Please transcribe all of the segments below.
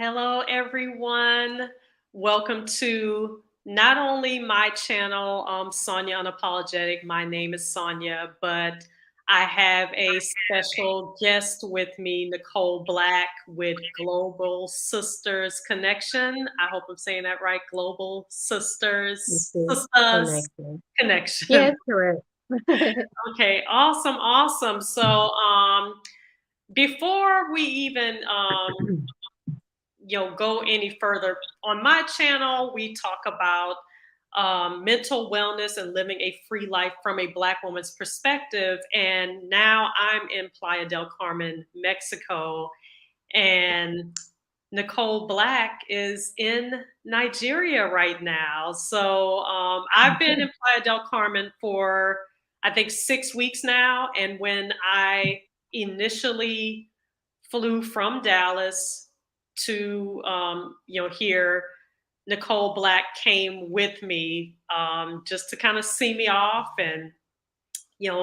Hello, everyone. Welcome to not only my channel, Sonja Unapologetic. My name is Sonja, but I have a special guest with me, Nicole Black with Global Sisters Connection. I hope I'm saying that right. Global Sisters, Mhm. Sisters Connection. Connection. Yes, correct. Okay, awesome, awesome. So, before we even go any further, on my channel we talk about mental wellness and living a free life from a Black woman's perspective. And now I'm in Playa del Carmen, Mexico, and Nicole Black is in Nigeria right now. So I've been in Playa del Carmen for, I think, 6 weeks now. And when I initially flew from Dallas to here, Nicole Black came with me, just to kind of see me off and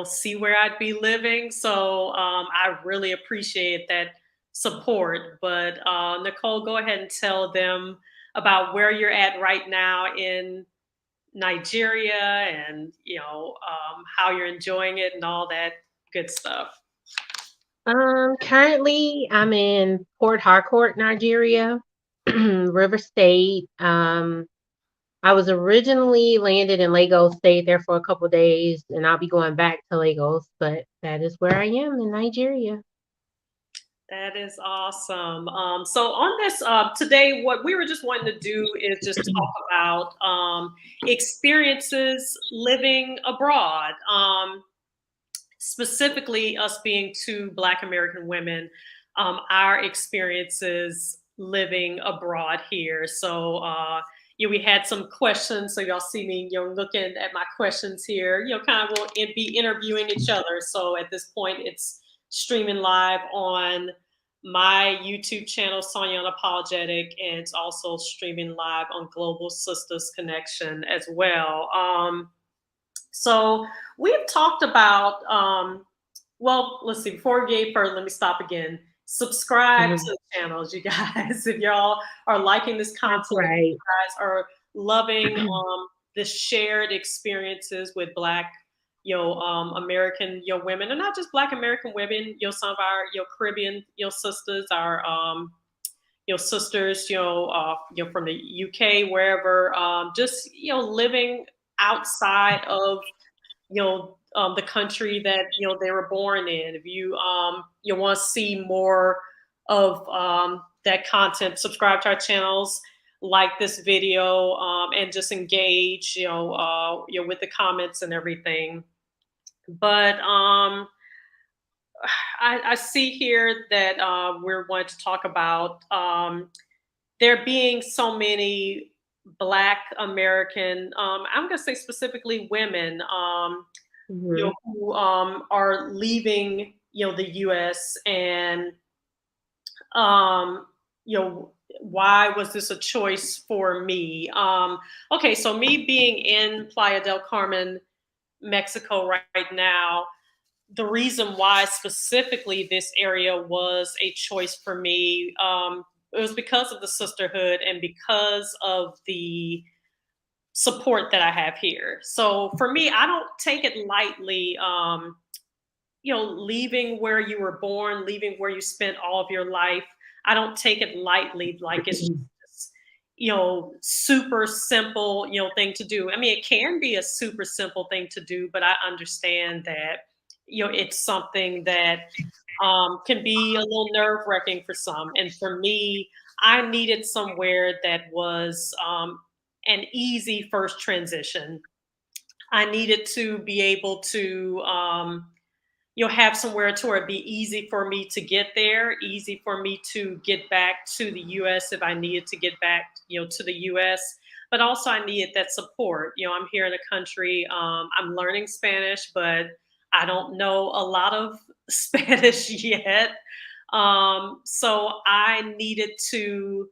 see where I'd be living. So I really appreciate that support. But Nicole, go ahead and tell them about where you're at right now in Nigeria, and how you're enjoying it and all that good stuff. Currently I'm in Port Harcourt, Nigeria, River State. I was originally landed in Lagos, stayed there for a couple days, and I'll be going back to Lagos, but that is where I am in Nigeria. That is awesome. So on this today, what we were just wanting to do is just talk about experiences living abroad. Specifically, us being two Black American women, our experiences living abroad here. So we had some questions. So y'all see me, looking at my questions here. Kind of will be interviewing each other. So at this point, it's streaming live on my YouTube channel, Sonja Unapologetic, and it's also streaming live on Global Sisters Connection as well. So we've talked about, well, let's see, before we get further, let me stop again. Subscribe to Mhm. the channels, you guys. If y'all are liking this content, That's if you right. guys are loving the shared experiences with Black, American, women, and not just Black American women, some of our, Caribbean, sisters, our, sisters, from the UK, wherever, just, living outside of the country that they were born in. If you want to see more of that content, subscribe to our channels, like this video, and just engage with the comments and everything. But I see here that we're going to talk about there being so many Black American, I'm going to say specifically women, Mhm. who are leaving, the U.S. and um, why was this a choice for me? Okay, so me being in Playa del Carmen, Mexico right now, the reason why specifically this area was a choice for me, it was because of the sisterhood and because of the support that I have here. So for me, I don't take it lightly. Leaving where you were born, leaving where you spent all of your life. I don't take it lightly, like it's just, super simple, thing to do. I mean, it can be a super simple thing to do, but I understand that, it's something that can be a little nerve wracking for some. And for me, I needed somewhere that was an easy first transition. I needed to be able to, have somewhere to where it'd be easy for me to get there, easy for me to get back to the US if I needed to get back, to the US. But also I needed that support. I'm here in the country. I'm learning Spanish, but I don't know a lot of Spanish yet. So I needed to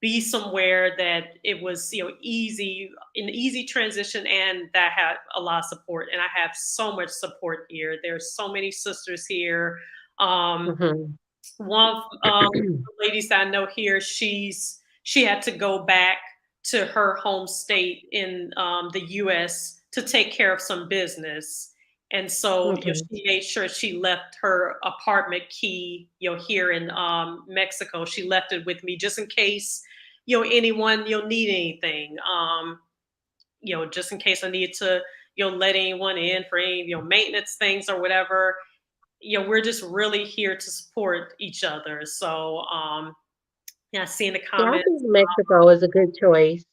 be somewhere that it was, easy, an easy transition, and that had a lot of support. And I have so much support here. There's so many sisters here. um, Mhm. One of the ladies that I know here, she had to go back to her home state in the U.S. to take care of some business, and so Okay. she made sure she left her apartment key, here in Mexico. She left it with me just in case, anyone need anything. Just in case I need to, let anyone in for any, maintenance things or whatever. We're just really here to support each other. So, yeah, seeing the Yeah, I comments. think Mexico is a good choice.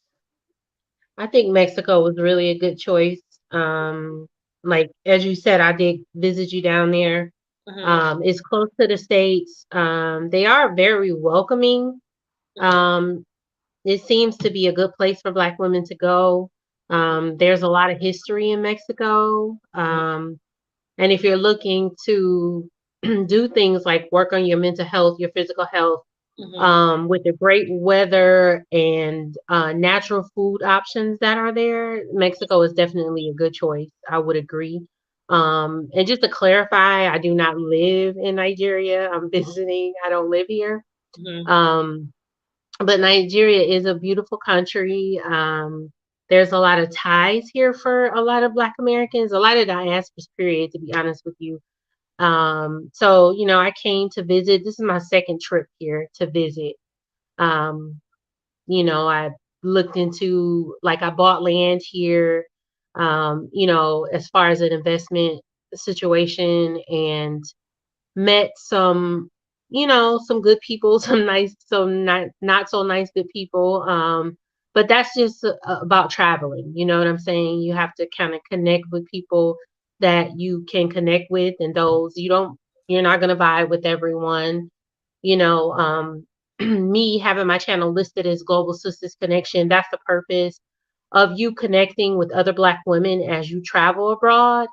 I think Mexico was really a good choice. Um, like as you said, I did visit you down there. Mhm, It's close to the states. They are very welcoming. mhm, Um, it seems to be a good place for Black women to go. There's a lot of history in Mexico. mhm, And if you're looking to do things like work on your mental health, your physical health, mhm, with the great weather and natural food options that are there, Mexico is definitely a good choice. I would agree. And just to clarify, I do not live in Nigeria. I'm visiting. I don't live here. mhm, Um, but Nigeria is a beautiful country. There's a lot of ties here for a lot of Black Americans, a lot of diasporas, period, to be honest with you. So, I came to visit. This is my second trip here to visit. Um, I looked into, like, I bought land here, as far as an investment situation, and met some good people, some nice, some not so nice good people. But that's just about traveling. You know what I'm saying? You have to kind of connect with people that you can connect with, and those you're not going to vibe with everyone. You know, me having my channel listed as Global Sisters Connection, that's the purpose of you connecting with other Black women as you travel abroad.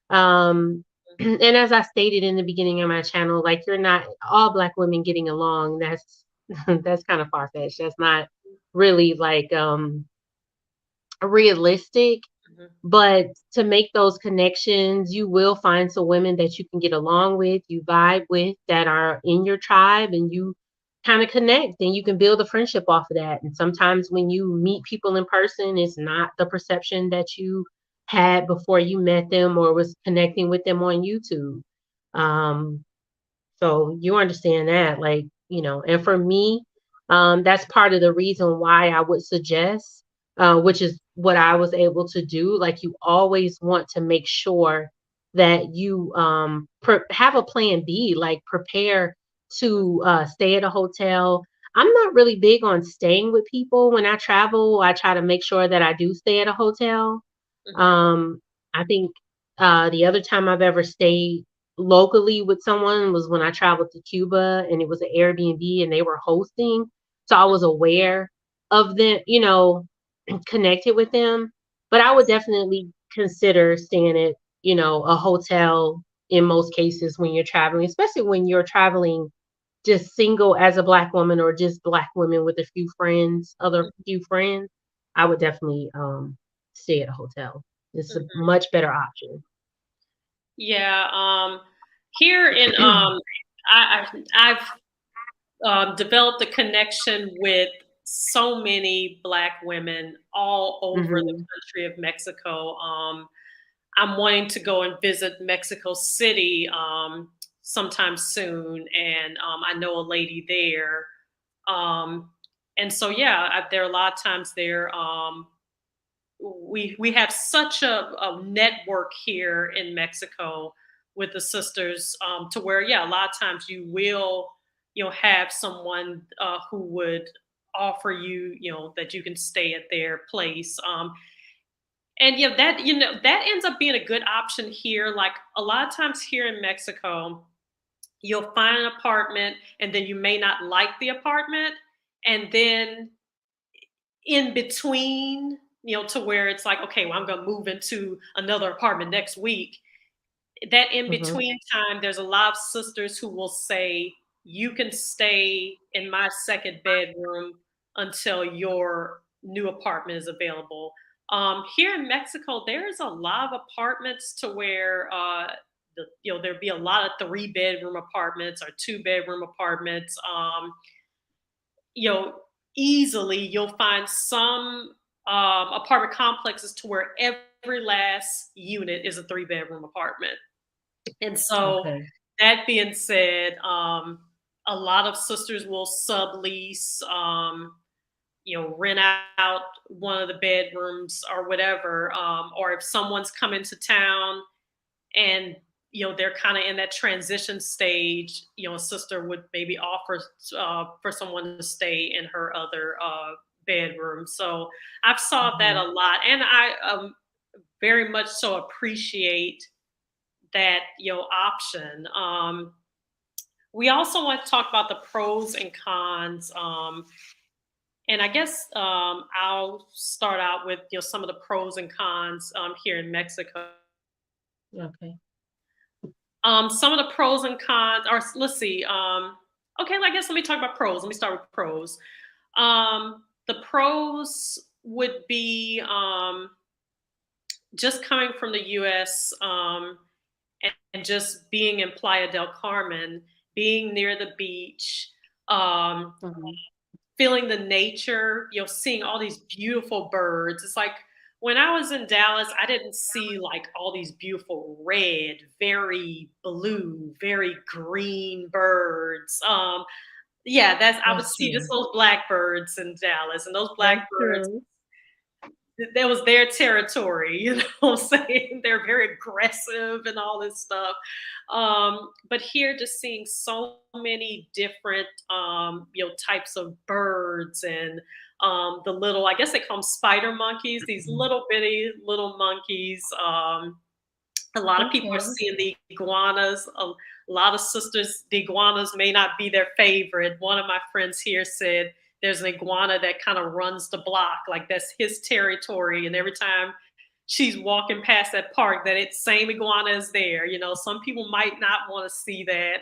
um, and as I stated in the beginning of my channel, like, you're not all Black women getting along. That's that's kind of far fetched. That's not really like realistic. mhm, But to make those connections, you will find some women that you can get along with, you vibe with, that are in your tribe, and you kind of connect, and you can build a friendship off of that. And sometimes when you meet people in person, it's not the perception that you had before you met them or was connecting with them on YouTube. Um, so you understand that, like, and for me, that's part of the reason why I would suggest, which is what I was able to do. Like, you always want to make sure that you have a plan B, like prepare to stay at a hotel. I'm not really big on staying with people when I travel. I try to make sure that I do stay at a hotel. mhm, um, I think the other time I've ever stayed locally with someone was when I traveled to Cuba, and it was an Airbnb and they were hosting. So I was aware of them, connected with them. But I would definitely consider staying at, a hotel in most cases when you're traveling, especially when you're traveling just single as a Black woman, or just Black women with a few friends, other mhm, few friends. I would definitely stay at a hotel. It's a mhm. much better option. Yeah. Here in I've developed a connection with so many Black women all over the Hmm. country of Mexico. I'm wanting to go and visit Mexico City sometime soon, and I know a lady there. Um, and so, yeah, there are a lot of times there. We have such a network here in Mexico with the sisters, to where, yeah, a lot of times you will have someone who would offer you, that you can stay at their place. And yeah, that ends up being a good option here. Like, a lot of times here in Mexico, you'll find an apartment and then you may not like the apartment, and then in between, to where it's like, okay, well, I'm going to move into another apartment next week. That in Hmm. between time, there's a lot of sisters who will say, you can stay in my second bedroom until your new apartment is available. Here in Mexico, there's a lot of apartments to where there'd be a lot of 3-bedroom apartments or 2-bedroom apartments. You know, easily you'll find some apartment complexes to where every last unit is a 3-bedroom apartment. And so, Okay. that being said, a lot of sisters will sublease, rent out one of the bedrooms or whatever. Or if someone's coming to town and they're kind of in that transition stage, a sister would maybe offer for someone to stay in her other bedroom. So I've saw that a Mhm. lot, and I very much so appreciate that option. We also want to talk about the pros and cons. And I guess I'll start out with some of the pros and cons here in Mexico. Okay. Some of the pros and cons, or let's see. Okay, I guess let me talk about pros. Let me start with pros. The pros would be just coming from the U.S. And just being in Playa del Carmen, being near the beach, um, Mhm. feeling the nature, seeing all these beautiful birds. It's like when I was in Dallas, I didn't see like all these beautiful red, very blue, very green birds. Yeah, I would That's see just true. those blackbirds in Dallas, and those That's blackbirds, true. that was their territory, you know what I'm saying? They're very aggressive and all this stuff. But here, just seeing so many different, types of birds and the little, I guess they call them spider monkeys, these little bitty little monkeys. A lot of people are Okay. seeing the iguanas. A lot of sisters, the iguanas may not be their favorite. One of my friends here said there's an iguana that kind of runs the block, like that's his territory. And every time she's walking past that park, that it's same iguana is there. Some people might not want to see that,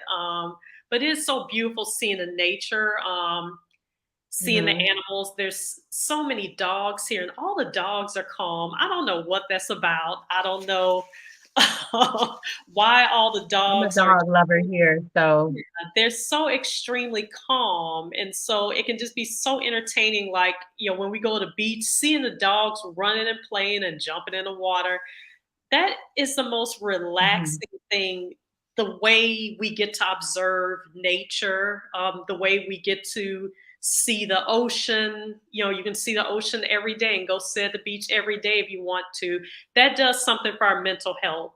but it is so beautiful seeing the nature. Seeing the Mhm. animals. There's so many dogs here, and all the dogs are calm. I don't know what that's about. I don't know why all the I'm a dogs are. dog lover here, so They're so extremely calm, and so it can just be so entertaining. Like when we go to the beach, seeing the dogs running and playing and jumping in the water, that is the most mhm. relaxing thing. The way we get to observe nature, the way we get to see the ocean. You can see the ocean every day and go sit at the beach every day if you want to. That does something for our mental health.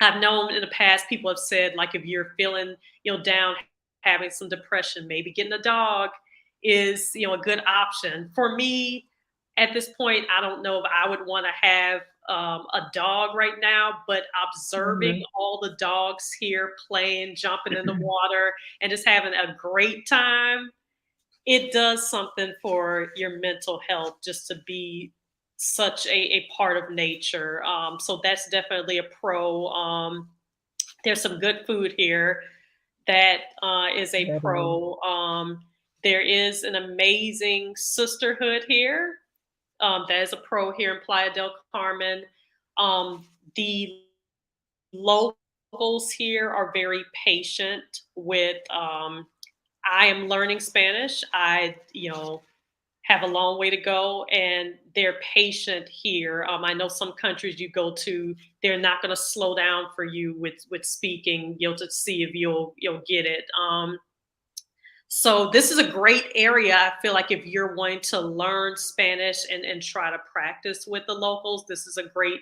I've known in the past people have said, like, if you're feeling, down, having some depression, maybe getting a dog is, a good option. For me, at this point, I don't know if I would want to have a dog right now, but observing Mhm. all the dogs here playing, jumping in the water, and just having a great time, it does something for your mental health just to be such a part of nature. So that's definitely a pro. There's some good food here that is a That is. pro. There is an amazing sisterhood here. That is a pro here in Playa del Carmen. The locals here are very patient with. I am learning Spanish. Have a long way to go, and they're patient here. I know some countries you go to, they're not going to slow down for you with speaking, to see if you'll get it. So this is a great area. I feel like if you're wanting to learn Spanish and try to practice with the locals, this is a great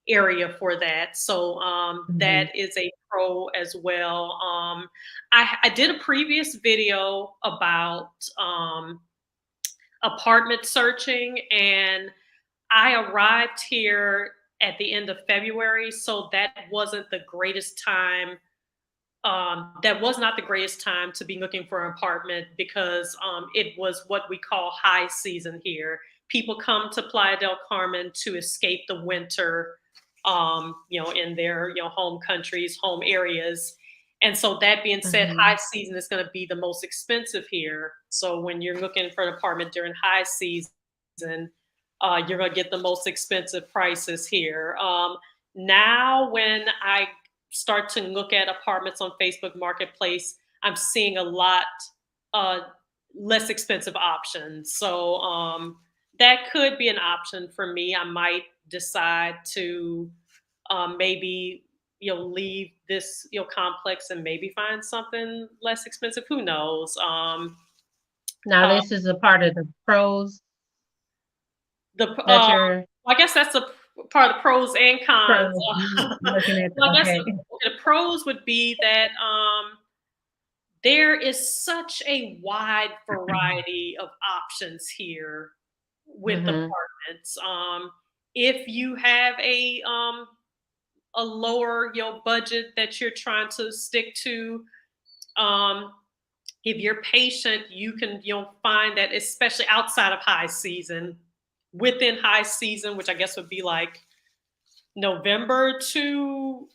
area for that. So Mhm. that is a pro as well. I did a previous video about apartment searching, and I arrived here at the end of February, so that wasn't the greatest time. That was not the greatest time to be looking for an apartment because it was what we call high season here. People come to Playa del Carmen to escape the winter, in their home countries, home areas. And so that being said, high Mhm. season is going to be the most expensive here. So when you're looking for an apartment during high season, you're going to get the most expensive prices here. Now, when I start to look at apartments on Facebook Marketplace, I'm seeing a lot uh, less expensive options. So that could be an option for me. I might decide to maybe leave this complex and maybe find something less expensive. Who knows? Now, Uh, this is a part of the pros the that you're I guess that's a part of the pros and cons. pros looking at. Well, I guess Okay. the pros would be that there is such a wide variety of options here with Hmm. apartments. If you have a lower budget that you're trying to stick to, um, if you're patient, you can find that, especially outside of high season, within high season, which I guess would be like November to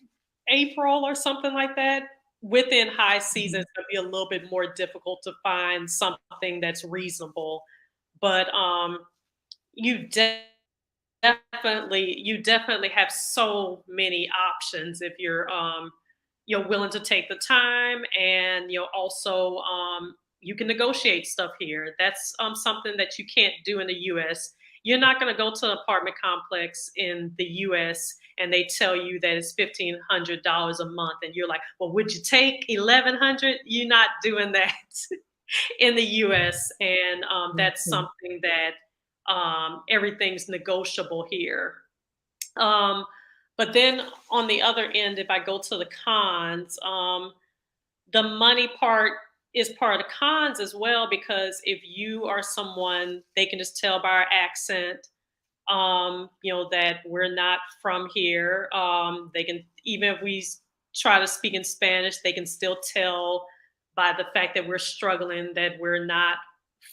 April or something like that. Within high season, it's going to be a little bit more difficult to find something that's reasonable. But you definitely have so many options if you're willing to take the time, and also you can negotiate stuff here. That's something that you can't do in the US. You're not going to go to an apartment complex in the US and they tell you that it's $1,500 a month and you're like, well, would you take 1,100? You're not doing that in the US, and that's something that everything's negotiable here. Um, but then on the other end, if I go to the cons, the money part is part of the cons as well, because if you are someone, they can just tell by our accent, that we're not from here. They can, even if we try to speak in Spanish, they can still tell by the fact that we're struggling that we're not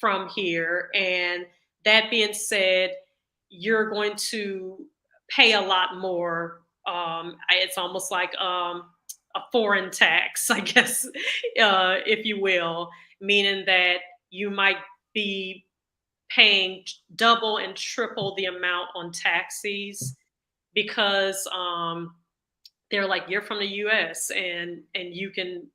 from here. And that being said, you're going to pay a lot more. It's almost like a foreign tax, I guess, if you will, meaning that you might be paying double and triple the amount on taxis, because they're like, you're from the US and you can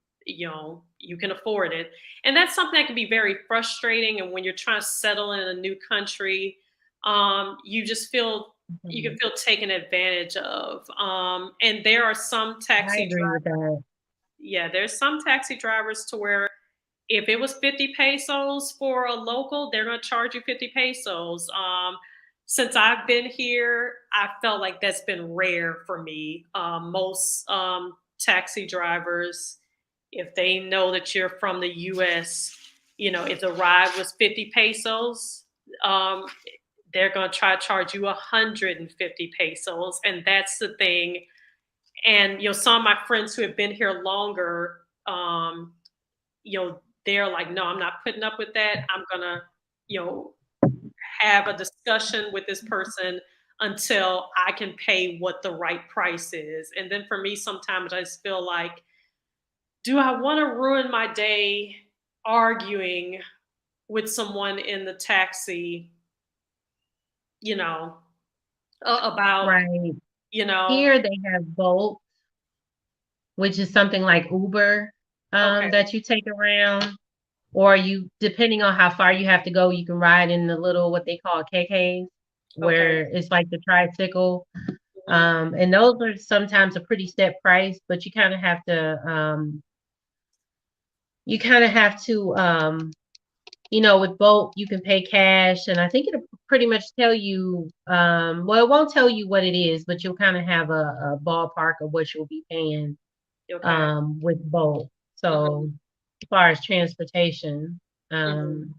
afford it. And that's something that can be very frustrating. And when you're trying to settle in a new country, you just feel you can Mhm. feel taken advantage of. And there are some I taxi agree with drivers, that. yeah, there's some taxi drivers to where if it was 50 pesos for a local, they're going to charge you 50 pesos. Since I've been here, I felt like that's been rare for me. Most taxi drivers, if they know that you're from the US, if the ride was 50 pesos, um, they're going to try to charge you 150 pesos. And that's the thing. And, some of my friends who have been here longer, they're like, no, I'm not putting up with that. I'm gonna, you know, have a discussion with this person until I can pay what the right price is. And then for me, sometimes I just feel like, do I want to ruin my day arguing with someone in the taxi, you know, about, Right. you know, Here they have Bolt, which is something like Uber, okay, that you take around, or you, depending on how far you have to go, you can ride in the little what they call KKs, okay, where it's like the tricycle. mhm, And those are sometimes a pretty set price, but you kind of have to with Bolt, you can pay cash, and I think it'll pretty much tell you, well, it won't tell you what it is, but you'll kind of have a ballpark of what you'll be paying okay, with Bolt. hmm, So as far as transportation, hmm, um,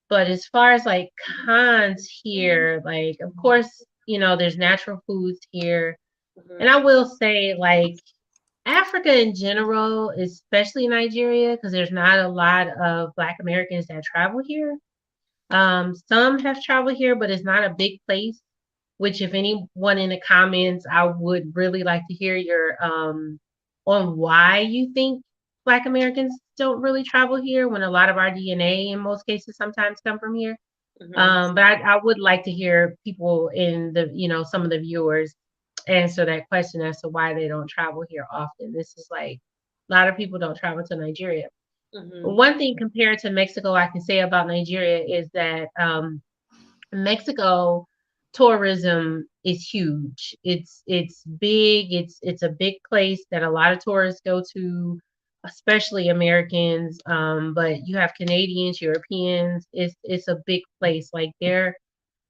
but as far as like cons here, like of course, there's natural foods here. And hmm, I will say, like, Africa in general, especially Nigeria, because there's not a lot of Black Americans that travel here. Some have traveled here, but it's not a big place. Which, if anyone in the comments, I would really like to hear your on why you think Black Americans don't really travel here when a lot of our DNA in most cases sometimes come from here. hmm, But I would like to hear people in some of the viewers. answer that question as to why they don't travel here often. This is like a lot of people don't travel to Nigeria. Mhm. One thing compared to Mexico I can say about Nigeria is that Mexico tourism is huge. It's big. It's a big place that a lot of tourists go to, especially Americans. But you have Canadians, Europeans. It's a big place. Like their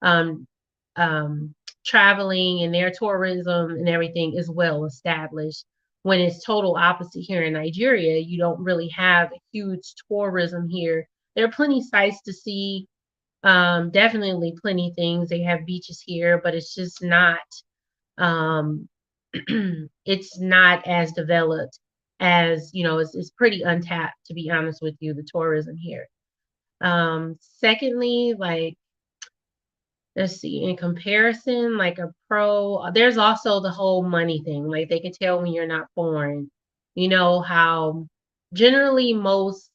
um, um, traveling and their tourism and everything is well established. When it's total opposite here in Nigeria, you don't really have huge tourism here. There are plenty sites to see, definitely plenty things. They have beaches here, but it's just not um it's not as developed as, it's pretty untapped to be honest with you, the tourism here. Secondly, like let's see, in comparison, like a pro, there's also the whole money thing. Like they can tell when you're not foreign. You know how generally most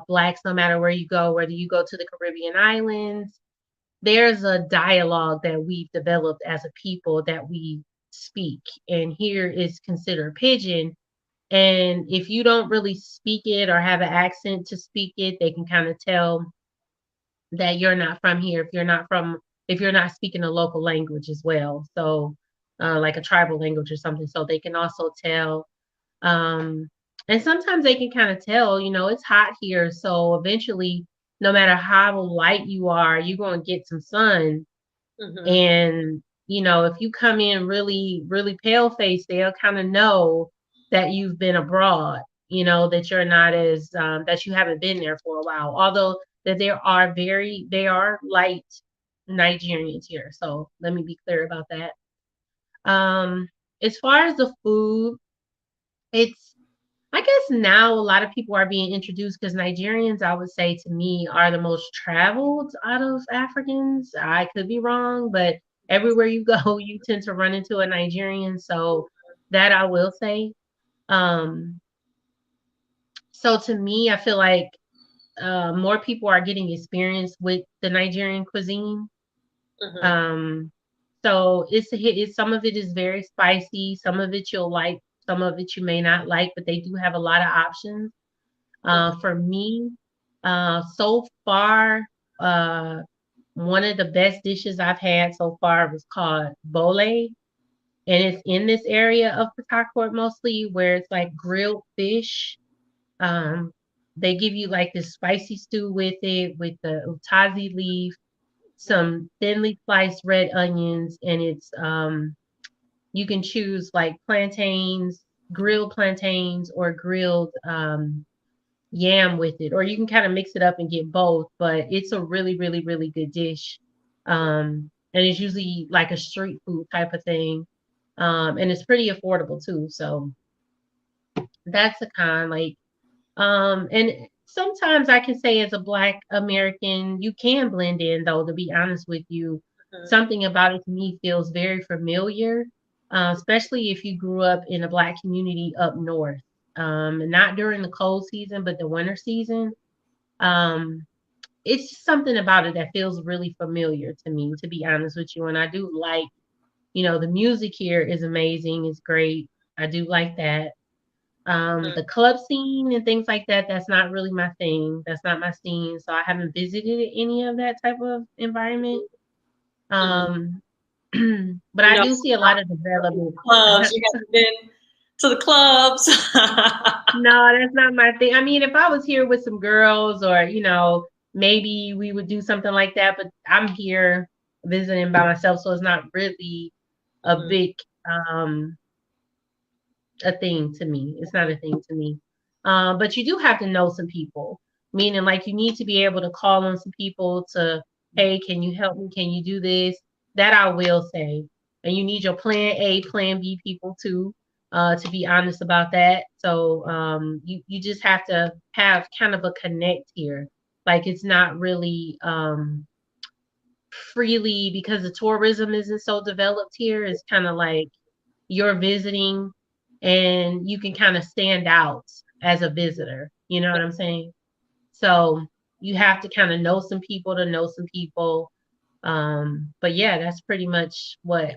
blacks, no matter where you go, whether you go to the Caribbean islands, there's a dialogue that we've developed as a people that we speak. And here is considered pidgin. And if you don't really speak it or have an accent to speak it, they can kind of tell that you're not from here if you're not speaking a local language as well. So like a tribal language or something. So they can also tell. Um, and sometimes they can kind of tell, it's hot here. So eventually, no matter how light you are, you're going to get some sun. Mhm. And, if you come in really, really pale faced, they'll kind of know that you've been abroad, that you're not that you haven't been there for a while. Although that they are light Nigerians here. So let me be clear about that. Um, as far as the food, it's I guess now a lot of people are being introduced because Nigerians, I would say to me, are the most traveled out of Africans. I could be wrong, but everywhere you go, you tend to run into a Nigerian. So that I will say. Um, so to me, I feel like more people are getting experience with the Nigerian cuisine. Mhm. Um, so it's a hit. Some of it is very spicy. Some of it you'll like. Some of it you may not like, but they do have a lot of options. Mhm. For me, so far, uh, one of the best dishes I've had so far was called bole, and it's in this area of Port Harcourt mostly, where it's like grilled fish. Um, they give you like this spicy stew with it, with the utazi leaf, some thinly sliced red onions, and you can choose like plantains, grilled plantains, or grilled yam with it, or you can kind of mix it up and get both. But it's a really, really, really good dish. And it's usually like a street food type of thing. And it's pretty affordable too. So that's a con. Like, and sometimes I can say as a Black American, you can blend in though, to be honest with you. Mhm. Something about it to me feels very familiar, especially if you grew up in a Black community up north. Not during the cold season, but the winter season. Um, it's just something about it that feels really familiar to me, to be honest with you. And I do like, the music here is amazing. It's great. I do like that. Mhm. The club scene and things like that, that's not really my thing. That's not my scene. So I haven't visited any of that type of environment. Mhm. Um, but You I know, do see a lot of development. clubs. You haven't been to the clubs. No, that's not my thing. I mean, if I was here with some girls or, maybe we would do something like that, but I'm here visiting by myself, so it's not really a Mhm. big um a thing to me. It's not a thing to me. But you do have to know some people, meaning like you need to be able to call on some people to, hey, can you help me? Can you do this? That I will say. And you need your plan A, plan B people too, to be honest about that. So you just have to have kind of a connect here. Like it's not really freely because the tourism isn't so developed here. It's kind of like you're visiting and you can kind of stand out as a visitor. You know what I'm saying? So you have to kind of know some people to know some people. But yeah, that's pretty much what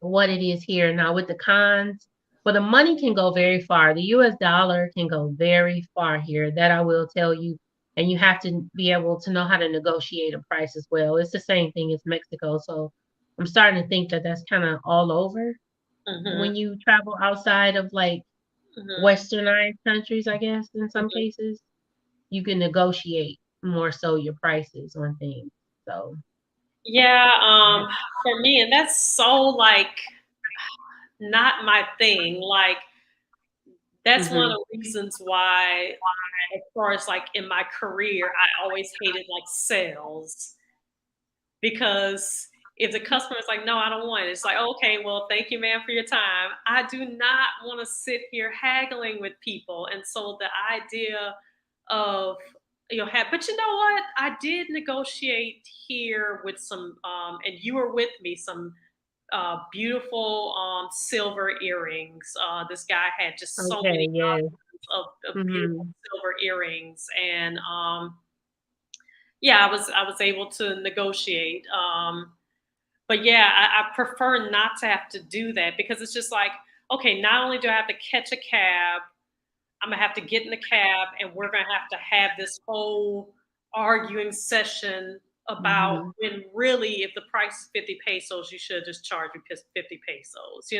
what it is here. Now with the cons, well, the money can go very far. The US dollar can go very far here. That I will tell you. And you have to be able to know how to negotiate a price as well. It's the same thing as Mexico. So I'm starting to think that that's kind of all over Mhm. when you travel outside of like Mhm. westernized countries, I guess, in some Mhm. cases, you can negotiate more so your prices on things. So, Yeah, yeah. for me, and that's so like not my thing. Like that's one of Mhm. the reasons why, as far as like in my career, I always hated like sales because if the customer is like, no, I don't want it, it's like, okay, well, thank you, ma'am, for your time. I do not want to sit here haggling with people. And so the idea of, but you know what? I did negotiate here with some, and you were with me, some beautiful silver earrings. This guy had just so Okay, many yes. of beautiful Mhm. silver earrings, and yeah, I was able to negotiate. But yeah, I prefer not to have to do that because it's just like, okay, not only do I have to catch a cab, I'm gonna have to get in the cab, and we're gonna have to have this whole arguing session about Mhm. when really, if the price is 50 pesos, you should just charge me 50 pesos.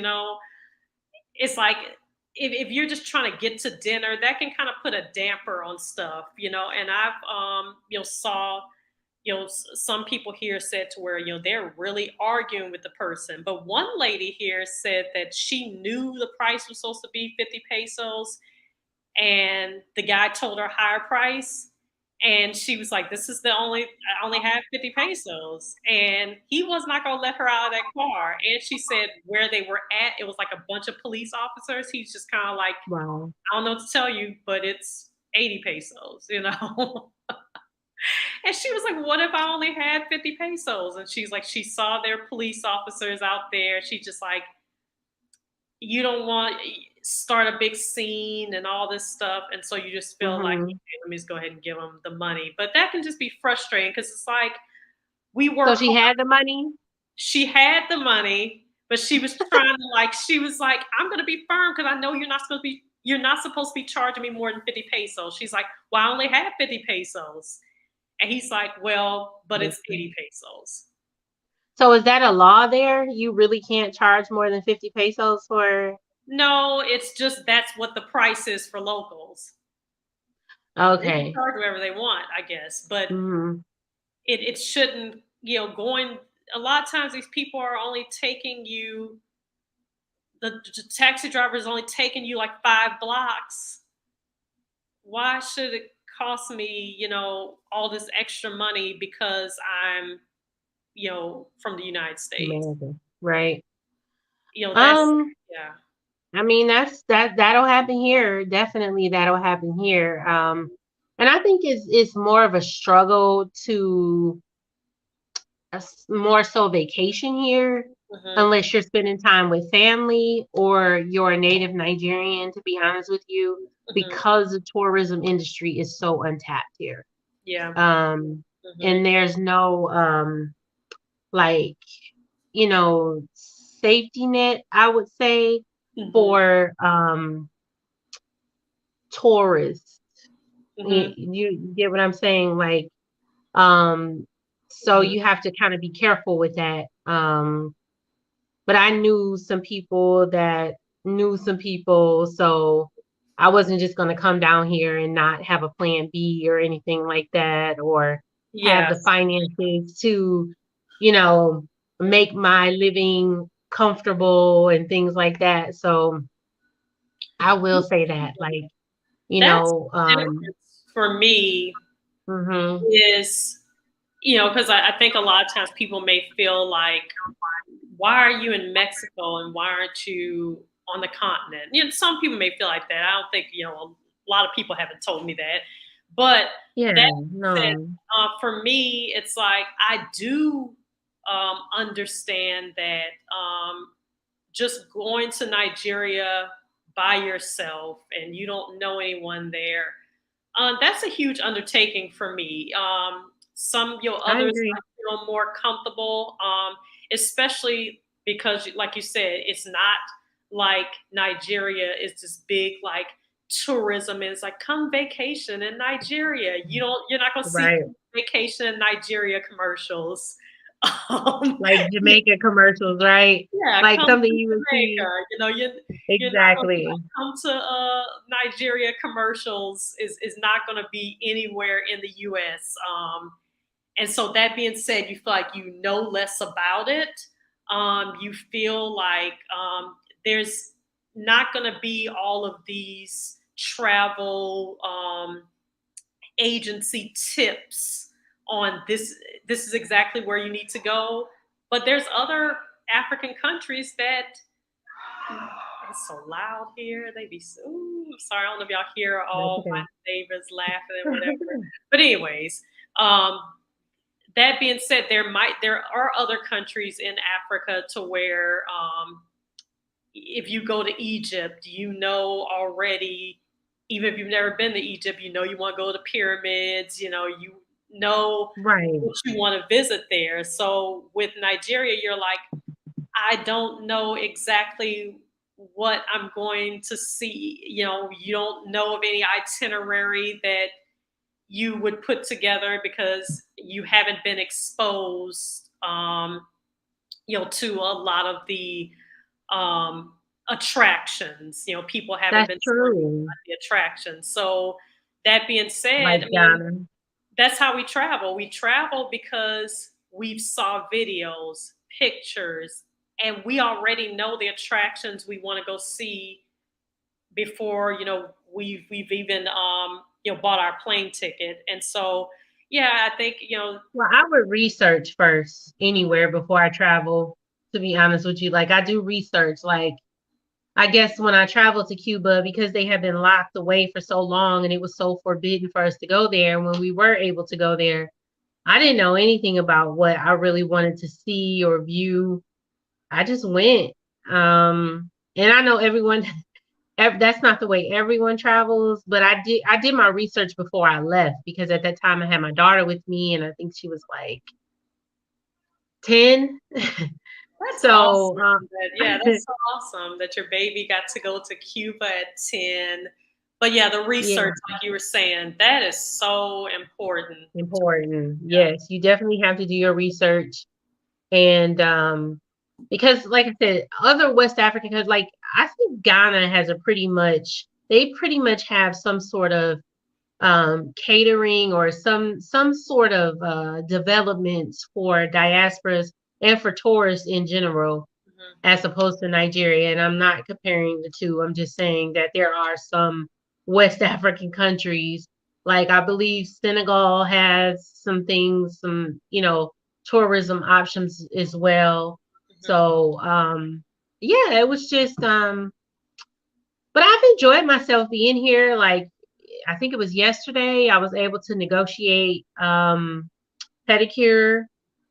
It's like if you're just trying to get to dinner, that can kind of put a damper on stuff. And I've saw some people here said to where they're really arguing with the person, but one lady here said that she knew the price was supposed to be 50 pesos, and the guy told her a higher price, and she was like, this is the only I only have 50 pesos, and he was not going to let her out of that car. And she said where they were at, it was like a bunch of police officers. He's just kind of like, Wow. I don't know what to tell you, but it's 80 pesos. And she was like, what if I only had 50 pesos? And she's like, she saw their police officers out there. She just like, you don't want start a big scene and all this stuff, and so you just feel like, Mhm. okay, let me just go ahead and give them the money. But that can just be frustrating because it's like we So work she hard. had the money? She had the money, but she was trying to like, she was like, I'm gonna be firm because I know you're not supposed to be charging me more than 50 pesos. She's like, well, I only have 50 pesos. And he's like, well, but it's Okay. 80 pesos. So is that a law there? You really can't charge more than 50 pesos for. No, it's just that's what the price is for locals. They can Okay. charge whatever they want, I guess, but Mhm. it shouldn't, going. A lot of times, these people are only taking you. The taxi driver is only taking you like 5 blocks. Why should it cost me, all this extra money because I'm, from the United States? Amazing. Right. That's Um, yeah. I mean, that'll happen here. Definitely that'll happen here. And I think it's more of a struggle to more so vacation here, Hmm. unless you're spending time with family or you're a native Nigerian, to be honest with you, Hmm. because the tourism industry is so untapped here. Yeah. Um, Hmm. and there's no like, safety net, I would say, Hmm. for tourists. You, Hmm. you get what I'm saying? Like, um, so Hmm. you have to kind of be careful with that. But I knew some people that knew some people, so I wasn't just going to come down here and not have a plan B or anything like that, or have the Yes. finances to, you know, make my living comfortable and things like that. So I will say that, like, you That's know, the um, difference for me mhm, is, because I think a lot of times people may feel like, why are you in Mexico and why aren't you on the continent? Some people may feel like that. I don't think, a lot of people haven't told me that. But yeah, that said, no, for me, it's like I do understand that just going to Nigeria by yourself and you don't know anyone there, that's a huge undertaking for me. Some I others agree. might feel more comfortable, especially because, like you said, it's not like Nigeria is this big like tourism. It's like come vacation in Nigeria. You're not gonna see Right. vacation in Nigeria commercials. Um, Like Jamaica commercials, right? yeah, Like come something to you would Jamaica. see. You're not gonna be Exactly. like come to Nigeria commercials is not gonna be anywhere in the US. And so that being said, you feel like you know less about it. You feel like there's not going to be all of these travel agency tips on this is exactly where you need to go. But there's other African countries that it's so loud here. They be so sorry. I don't know if y'all hear That's all okay. my neighbors laughing and whatever. But anyways, um, that being said, there are other countries in Africa to where if you go to Egypt, you know already, even if you've never been to Egypt, you know you want to go to the pyramids, you know Right. what you want to visit there. So with Nigeria, you're like, I don't know exactly what I'm going to see. You don't know of any itinerary that you would put together because you haven't been exposed, to a lot of the attractions. People haven't That's been telling you true. about the attractions. So that being said, Like I mean, Ghana. that's how we travel. We travel because we saw videos, pictures, and we already know the attractions we want to go see before we've even bought our plane ticket. And so yeah, I think Well, I would research first anywhere before I travel, to be honest with you. Like I do research. Like I guess when I traveled to Cuba, because they had been locked away for so long and it was so forbidden for us to go there, when we were able to go there, I didn't know anything about what I really wanted to see or view. I just went. And I know everyone that's not the way everyone travels, but I did my research before I left because at that time I had my daughter with me and I think she was like 10. that's So, awesome. Yeah, that's so awesome that your baby got to go to Cuba at 10. But yeah, the yeah, research, like you were saying, that is so important. important. Yes, you definitely have to do your research. And because like I said, other West African countries, like I think Ghana has they pretty much have some sort of catering or some sort of developments for diasporas and for tourists in general, Mhm, as opposed to Nigeria. And I'm not comparing the two. I'm just saying that there are some West African countries, like I believe Senegal has some things, some, tourism options as well. mhm, So, yeah, it was just, but I've enjoyed myself being here. Like, I think it was yesterday, I was able to negotiate pedicure.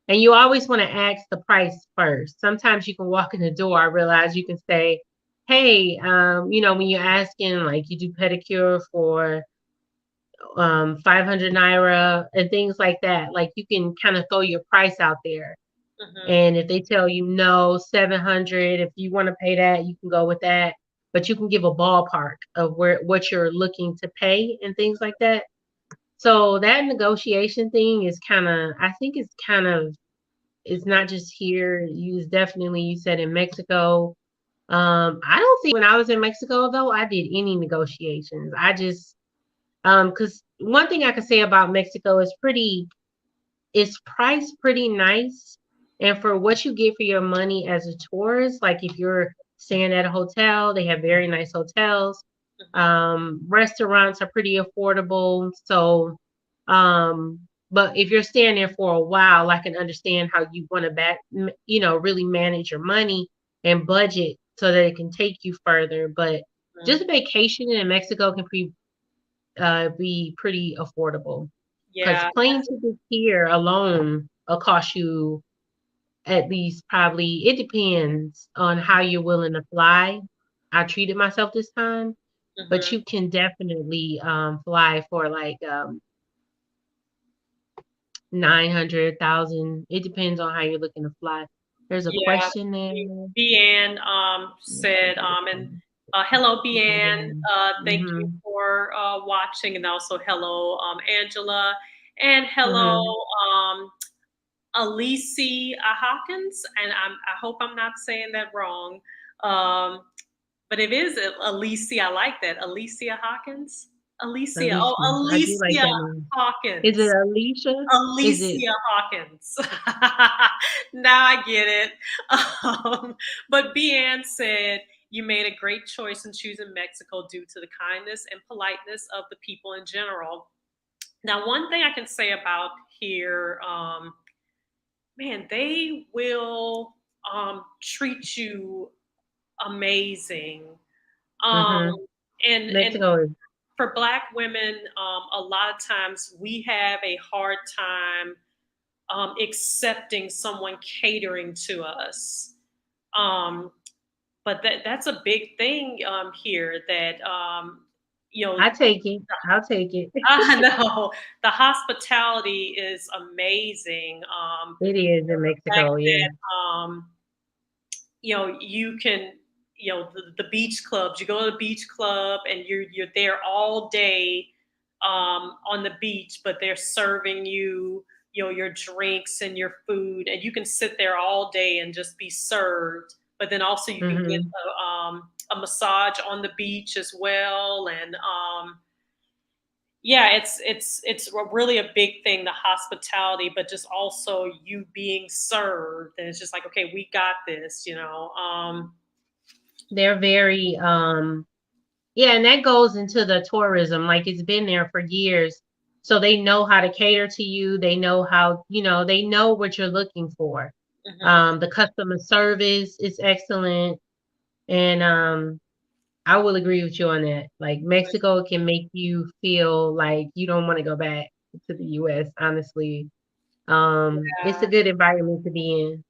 And you always want to ask the price first. Sometimes you can walk in the door. I realize you can say, hey, when you're asking, like you do pedicure for 500 naira and things like that, like you can kind of throw your price out there. mhm, And if they tell you no, 700, if you want to pay that, you can go with that. But you can give a ballpark of what you're looking to pay and things like that. So that negotiation thing is I think it's not just here. You said in Mexico. I don't think when I was in Mexico though, I did any negotiations. I just because one thing I could say about Mexico is it's priced pretty nice. And for what you get for your money as a tourist, like if you're staying at a hotel, they have very nice hotels. mhm, Restaurants are pretty affordable. So, um, but if you're staying there for a while, I can understand how you want to really manage your money and budget so that it can take you further. But mhm. just vacationing in Mexico can be pretty affordable because Yeah. plane tickets here alone will cost you at least probably, it depends on how you're willing to fly. I treated myself this time, but Mhm. you can definitely fly for like 900,000. It depends on how you're looking to fly. There's a Yeah, question there. Deanne said, and hello, Deanne. Thank you Mm-hmm. for watching, and also hello, Angela, and hello, Mm-hmm. Alicia Hawkins. And I hope I'm not saying that wrong. Um, but it is Alicia. I like that. Alicia Hawkins. Alicia. Oh, Alicia. I do like Alicia that name. Is it Hawkins. Alicia? Is it? Alicia Hawkins. Now I get it. But Bian said, you made a great choice in choosing Mexico due to the kindness and politeness of the people in general. Now, one thing I can say about here, man, they will treat you amazing. Um, Mm-hmm. and Mexico is. for Black women, a lot of times we have a hard time accepting someone catering to us. Um, but that's a big thing here that, you know, I take it. I'll take it. I know the hospitality is amazing. It is in The fact Mexico. Yeah. that, you can, the beach clubs, you go to the beach club and you're there all day on the beach, but they're serving you, your drinks and your food, and you can sit there all day and just be served. But then also you can get Mm-hmm. a massage on the beach as well, and yeah, it's really a big thing, the hospitality, but just also you being served, and it's just like, okay, we got this. They're very yeah, and that goes into the tourism. Like it's been there for years. So they know how to cater to you. They know how, they know what you're looking for. Mhm. The customer service is excellent. And I will agree with you on that. Like Mexico can make you feel like you don't want to go back to the US, honestly. It's a Yeah. good environment to be in.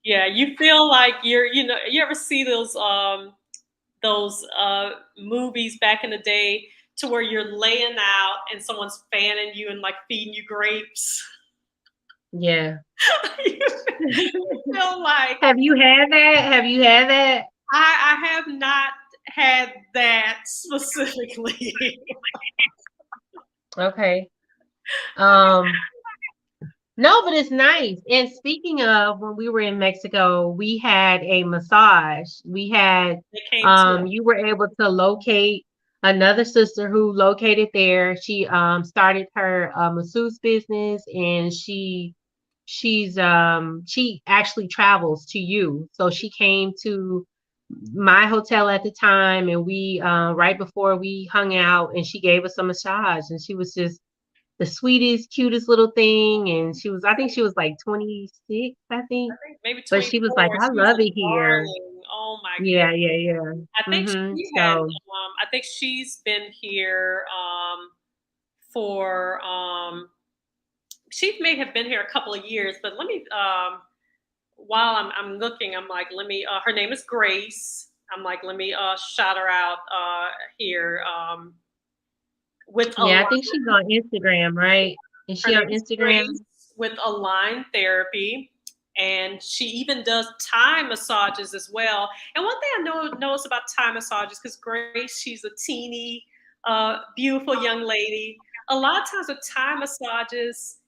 Yeah, you feel like you ever see those movies back in the day to where you're laying out and someone's fanning you and like feeding you grapes. Yeah. You feel like Have you had that? Have you had that? I have not had that specifically. Okay. Um, no, but it's nice. And speaking of, when we were in Mexico, we had a massage. We had, They came to you were able to locate another sister who located there. She started her masseuse business, and she actually travels to you. So she came to my hotel at the time, and we right before we hung out, and she gave us a massage, and she was just the sweetest, cutest little thing. And I think she was like 26, I I think. think maybe But she was like, 24. I She was love a it here. darling. Oh my Yeah, goodness. yeah, yeah. I think she had. So I think she's been here for. She may have been here a couple of years, but let me. While I'm looking, I'm like, let me. Her name is Grace. I'm like, let me shout her out here with a yeah, I think she's on Instagram, right? Is Her she on name is Instagram? Grace with Align Therapy, and she even does Thai massages as well. And one thing I knows about Thai massages, because Grace, she's a teeny, beautiful young lady. A lot of times with Thai massages,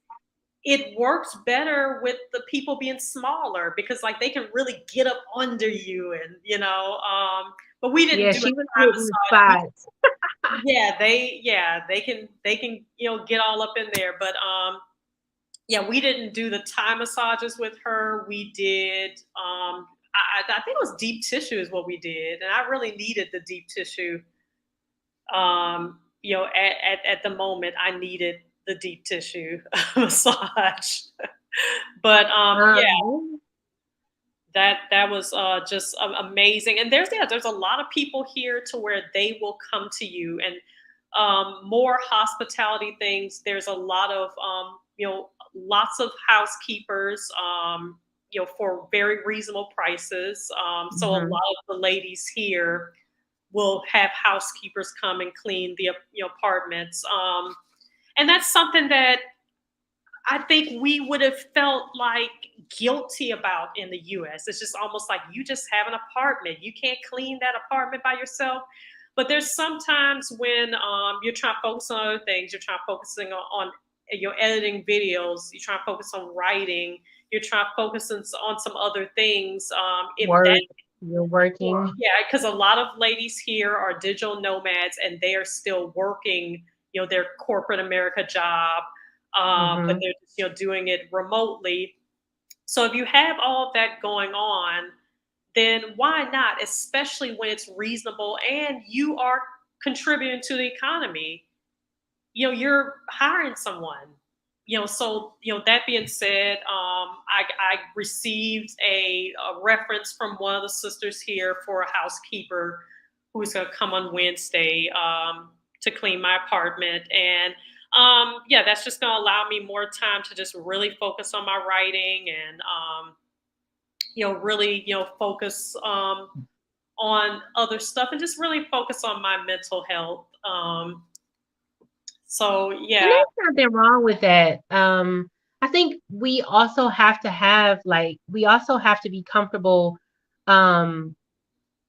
it works better with the people being smaller because like they can really get up under you, and but we didn't Yeah, do a she was Thai hitting the massage. spots. Yeah, they can get all up in there, but yeah, we didn't do the Thai massages with her. We did I think it was deep tissue is what we did, and I really needed the deep tissue. At the moment I needed the deep tissue massage. But yeah, Um, that was just amazing. And there's a lot of people here to where they will come to you, and more hospitality things. There's a lot of lots of housekeepers, for very reasonable prices. So a lot mhm. of the ladies here will have housekeepers come and clean the apartments. And that's something that I think we would have felt like guilty about in the US. It's just almost like you just have an apartment. You can't clean that apartment by yourself. But there's sometimes when you're trying to focus on other things, you're trying to focusing on your editing videos, you're trying to focus on writing, you're trying to focus on some other things. If that Work, you're working. Yeah, because a lot of ladies here are digital nomads and they are still working, their corporate America job, but Mhm. they're just, doing it remotely. So if you have all of that going on, then why not? Especially when it's reasonable and you are contributing to the economy. You're hiring someone. So that being said, I received a reference from one of the sisters here for a housekeeper who's going to come on Wednesday to clean my apartment. And yeah, that's just going to allow me more time to just really focus on my writing and really focus on other stuff and just really focus on my mental health. So And yeah. there's nothing wrong with that. I think we also have to have like we also have to be comfortable um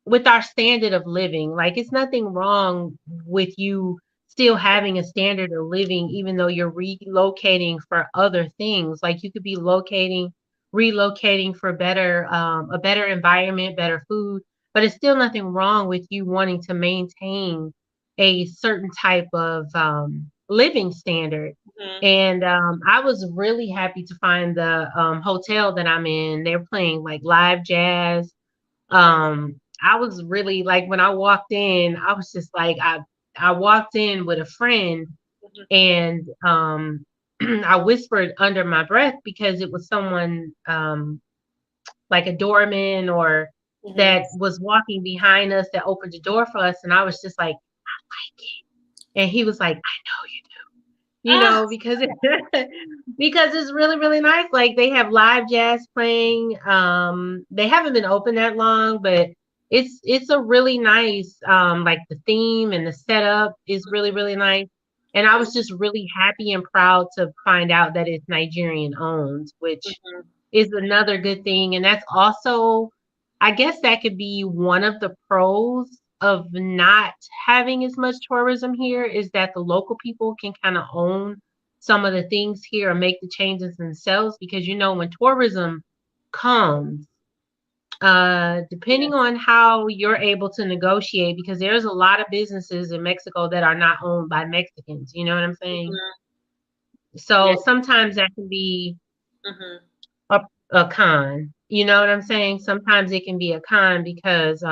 with our standard of living. Like it's nothing wrong with you still having a standard of living, even though you're relocating for other things. Like you could be relocating for a better environment, better food, but it's still nothing wrong with you wanting to maintain a certain type of living standard. Mhm, And I was really happy to find the hotel that I'm in. They're playing like live jazz. mhm, I was really like when I walked in, I was just like I walked in with a friend mhm, and I whispered under my breath because it was someone like a doorman or mhm. that was walking behind us that opened the door for us and I was just like and he was like, I know you Ah, because because it's really, really nice. Like they have live jazz playing. They haven't been open that long, but it's a really nice like the theme and the setup is really, really nice. And I was just really happy and proud to find out that it's Nigerian owned, which mhm, is another good thing. And that's also, I guess that could be one of the pros of not having as much tourism here is that the local people can kind of own some of the things here and make the changes themselves because when tourism comes, yeah, depending on how you're able to negotiate, because there's a lot of businesses in Mexico that are not owned by Mexicans, you know what I'm saying? mhm, yeah, So sometimes that can be mhm, a, a con. You know what I'm saying? Sometimes it can be a con because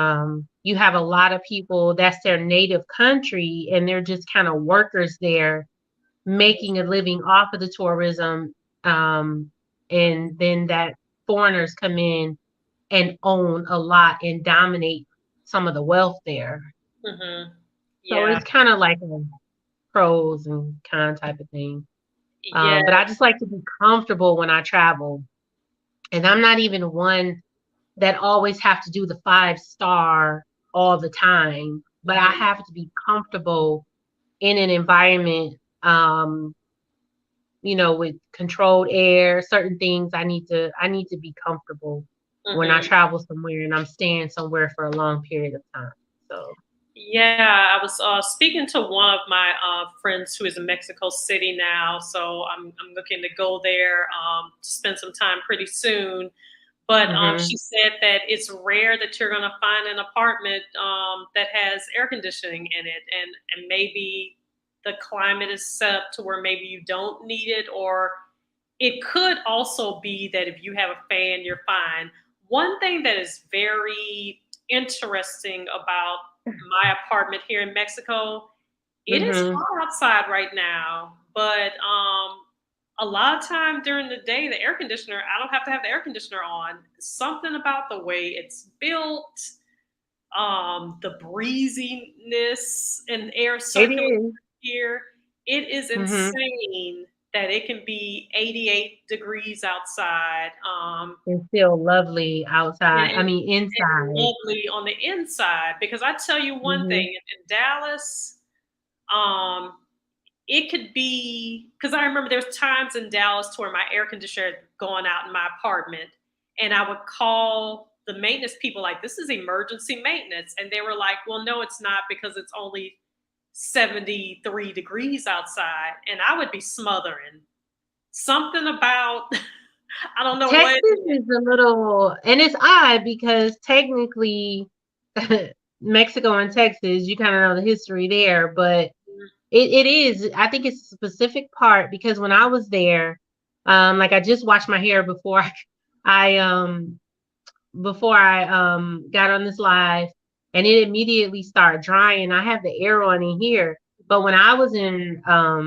you have a lot of people that's their native country and they're just kind of workers there mhm, making a living off of the tourism. Um, and then that foreigners come in and own a lot and dominate some of the wealth there. mhm. So Yeah, it's kind of like a pros and con type of thing. yeah, But I just like to be comfortable when I travel. And I'm not even one that always have to do the 5-star all the time, but I mhm, have to be comfortable in an environment, with controlled air, certain things I need to be comfortable when I mhm. travel somewhere and I'm staying somewhere for a long period of time. So, Yeah, I was speaking to one of my friends who is in Mexico City now, so I'm looking to go there to spend some time pretty soon. But she mhm, said that it's rare that you're going to find an apartment that has air conditioning in it, and maybe the climate is set up to where maybe you don't need it, or it could also be that if you have a fan, you're fine. One thing that is very interesting about my apartment here in Mexico, it is mhm, hot outside right now, but a lot of time during the day, the air conditioner, I don't have to have the air conditioner on. Something about the way it's built, the breeziness and air it circulating is. here, it is Mhm. insane that it can be 88 degrees outside. It's still lovely and, outside. I and, mean, and inside. lovely on the inside. Because I tell you one thing, Mhm. in Dallas, um, it could be because I remember there's times in Dallas to where my air conditioner had gone out in my apartment, and I would call the maintenance people like, "This is emergency maintenance," and they were like, "Well, no, it's not because it's only 73 degrees outside," and I would be smothering. Something about I don't know what Texas it is. is a little, and it's odd because technically Mexico and Texas, you kind of know the history there, but it is, I think it's a specific part because when I was there, like I just washed my hair I before I got on this live, and it immediately started drying. I have the air on in here. But when I was in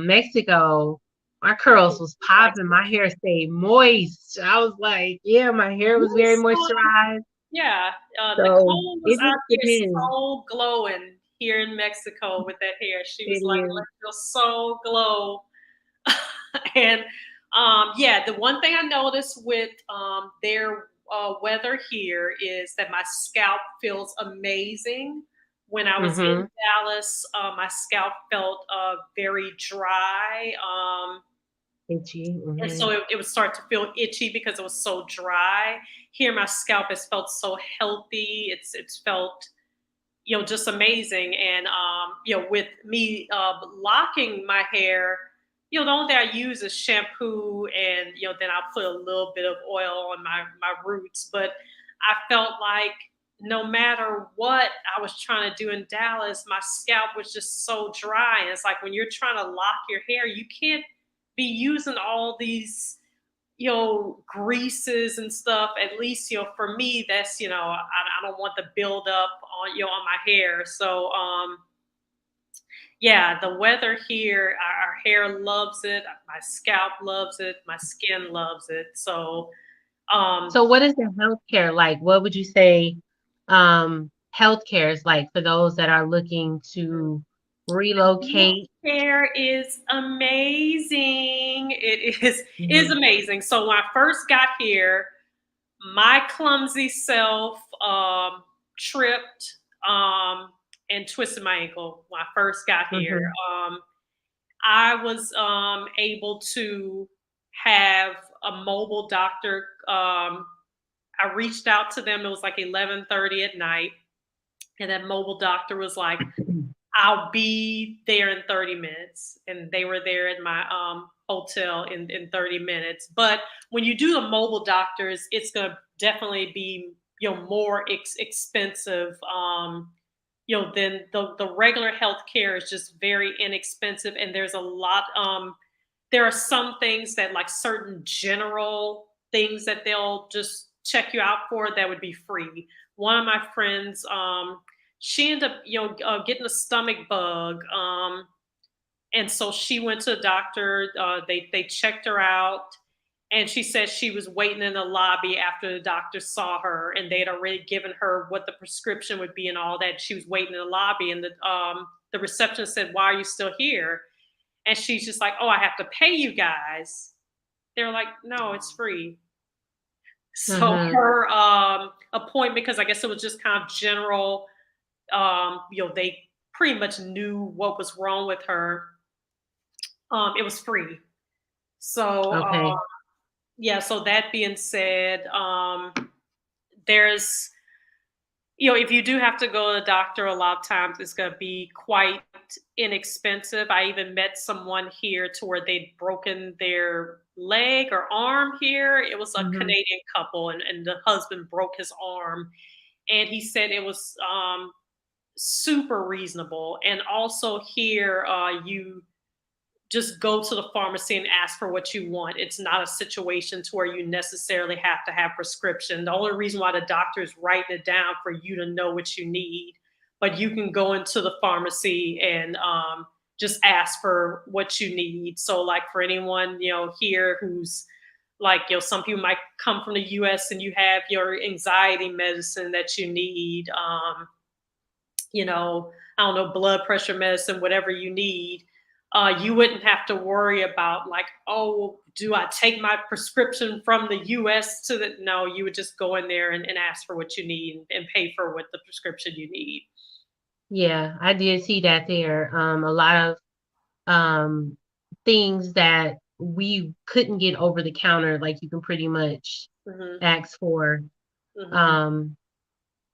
Mexico, my curls was Like, popping, my hair stayed moist. I was like, yeah, my hair was very yes, moisturized. yeah, So Nicole was it out just here depends. so glowing here in Mexico with that hair. She was It like, is. "Let your soul glow." And yeah, the one thing I noticed with their weather here is that my scalp feels amazing. When I was in Mm-hmm. Dallas, my scalp felt very dry. Itchy. And Mm-hmm. so it would start to feel itchy because it was so dry. Here, my scalp has felt so healthy. It's felt just amazing. And with me locking my hair, the only thing I use is shampoo, and then I'll put a little bit of oil on my roots. But I felt like no matter what I was trying to do in Dallas, my scalp was just so dry. And it's like when you're trying to lock your hair, you can't be using all these greases and stuff. At least for me, that's I don't want the buildup on my hair. So yeah, the weather here, our hair loves it, my scalp loves it, my skin loves it. So um So what is the healthcare like? What would you say healthcare is like for those that are looking to relocate? hair is amazing. It is Mhm. amazing. So when I first got here, my clumsy self tripped and twisted my ankle when I first got here. Mhm. I was able to have a mobile doctor. I reached out to them. It was like 11:30 at night, and that mobile doctor was like, "I'll be there in 30 minutes," and they were there at my hotel in 30 minutes. But when you do the mobile doctors, it's going to definitely be more expensive. Than the regular healthcare is just very inexpensive, and there's a lot. There are some things that like certain general things that they'll just check you out for that would be free. One of my friends, she ended up getting a stomach bug, and so she went to the doctor. They checked her out, and she said she was waiting in the lobby after the doctor saw her, and they had already given her what the prescription would be and all that. She was waiting in the lobby, and the receptionist said, "Why are you still here?" And she's just like, "Oh, I have to pay you guys." They're like, "No, it's free." So Mhm. her appointment, because I guess it was just kind of general, they pretty much knew what was wrong with her. It was free. So Okay. yeah. So that being said, there's if you do have to go to the doctor, a lot of times it's going to be quite inexpensive. I even met someone here to where they'd broken their leg or arm here. It was a Mhm. Canadian couple, and the husband broke his arm. And he said it was super reasonable. And also, here, you just go to the pharmacy and ask for what you want. It's not a situation to where you necessarily have to have prescription. The only reason why the doctor is writing it down for you to know what you need, but you can go into the pharmacy and just ask for what you need. So, like for anyone here who's like some people might come from the U.S. and you have your anxiety medicine that you need. I don't know, blood pressure medicine, whatever you need, you wouldn't have to worry about like, oh, do I take my prescription from the US to the no, you would just go in there and ask for what you need and pay for what the prescription you need. Yeah, I did see that there. A lot of um, things that we couldn't get over the counter, like you can pretty much Mhm. ask for Mhm. um,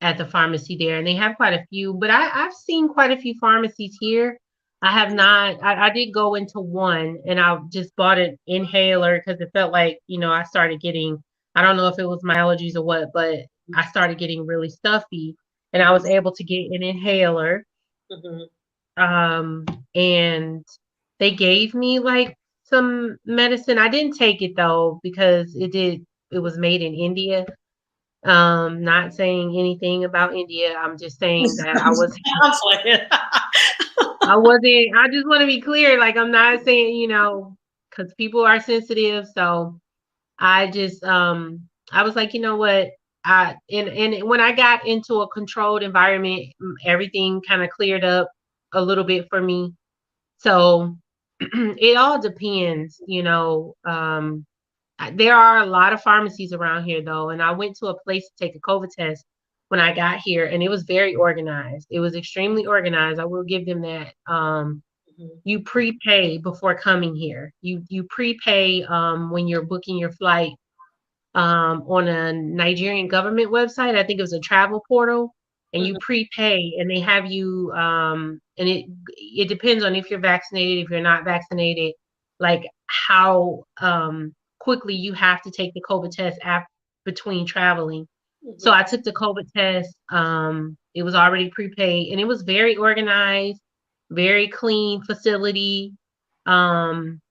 at the pharmacy there, and they have quite a few. But I've seen quite a few pharmacies here. I have not. I did go into one, and I just bought an inhaler because it felt like I started getting. I don't know if it was my allergies or what, but I started getting really stuffy, and I was Mhm. able to get an inhaler. Mhm. Um, and they gave me like some medicine. I didn't take it though because it was made in India. Not saying anything about India. I'm just saying that I'm playing. I just want to be clear. Like I'm not saying, because people are sensitive. So I just I was like, you know what? And when I got into a controlled environment, everything kind of cleared up a little bit for me. So it all depends, there are a lot of pharmacies around here though, and I went to a place to take a COVID test when I got here, and it was very organized. It was extremely organized. I will give them that. Mhm. You prepay before coming here. You prepay when you're booking your flight on a Nigerian government website. I think it was a travel portal, and you Mhm. prepay, and they have you. And it depends on if you're vaccinated, if you're not vaccinated, like how quickly you have to take the COVID test between traveling. So Mhm. I took the COVID test. It was already prepaid, and it was very organized, very clean facility. Um,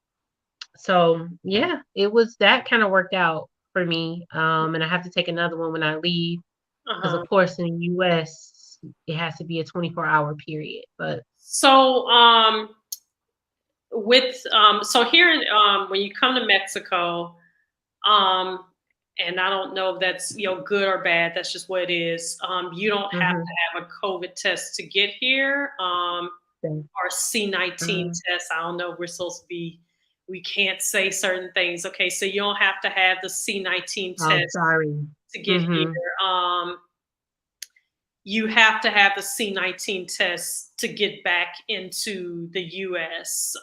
so yeah, it was that kind of worked out for me. And I have to take another one when I leave because, of Uh-huh. course, in the U.S. it has to be a 24-hour period. But So, so here, when you come to Mexico, um, and I don't know if that's good or bad. That's just what it is. You don't have hmm to have a COVID test to get here, or C-19 uh, test. I don't know. We're supposed to be. We can't say certain things. Okay, so you don't have to have the C-19 oh, test sorry. to get hmm here. You have to have the C-19 test to get back into the US.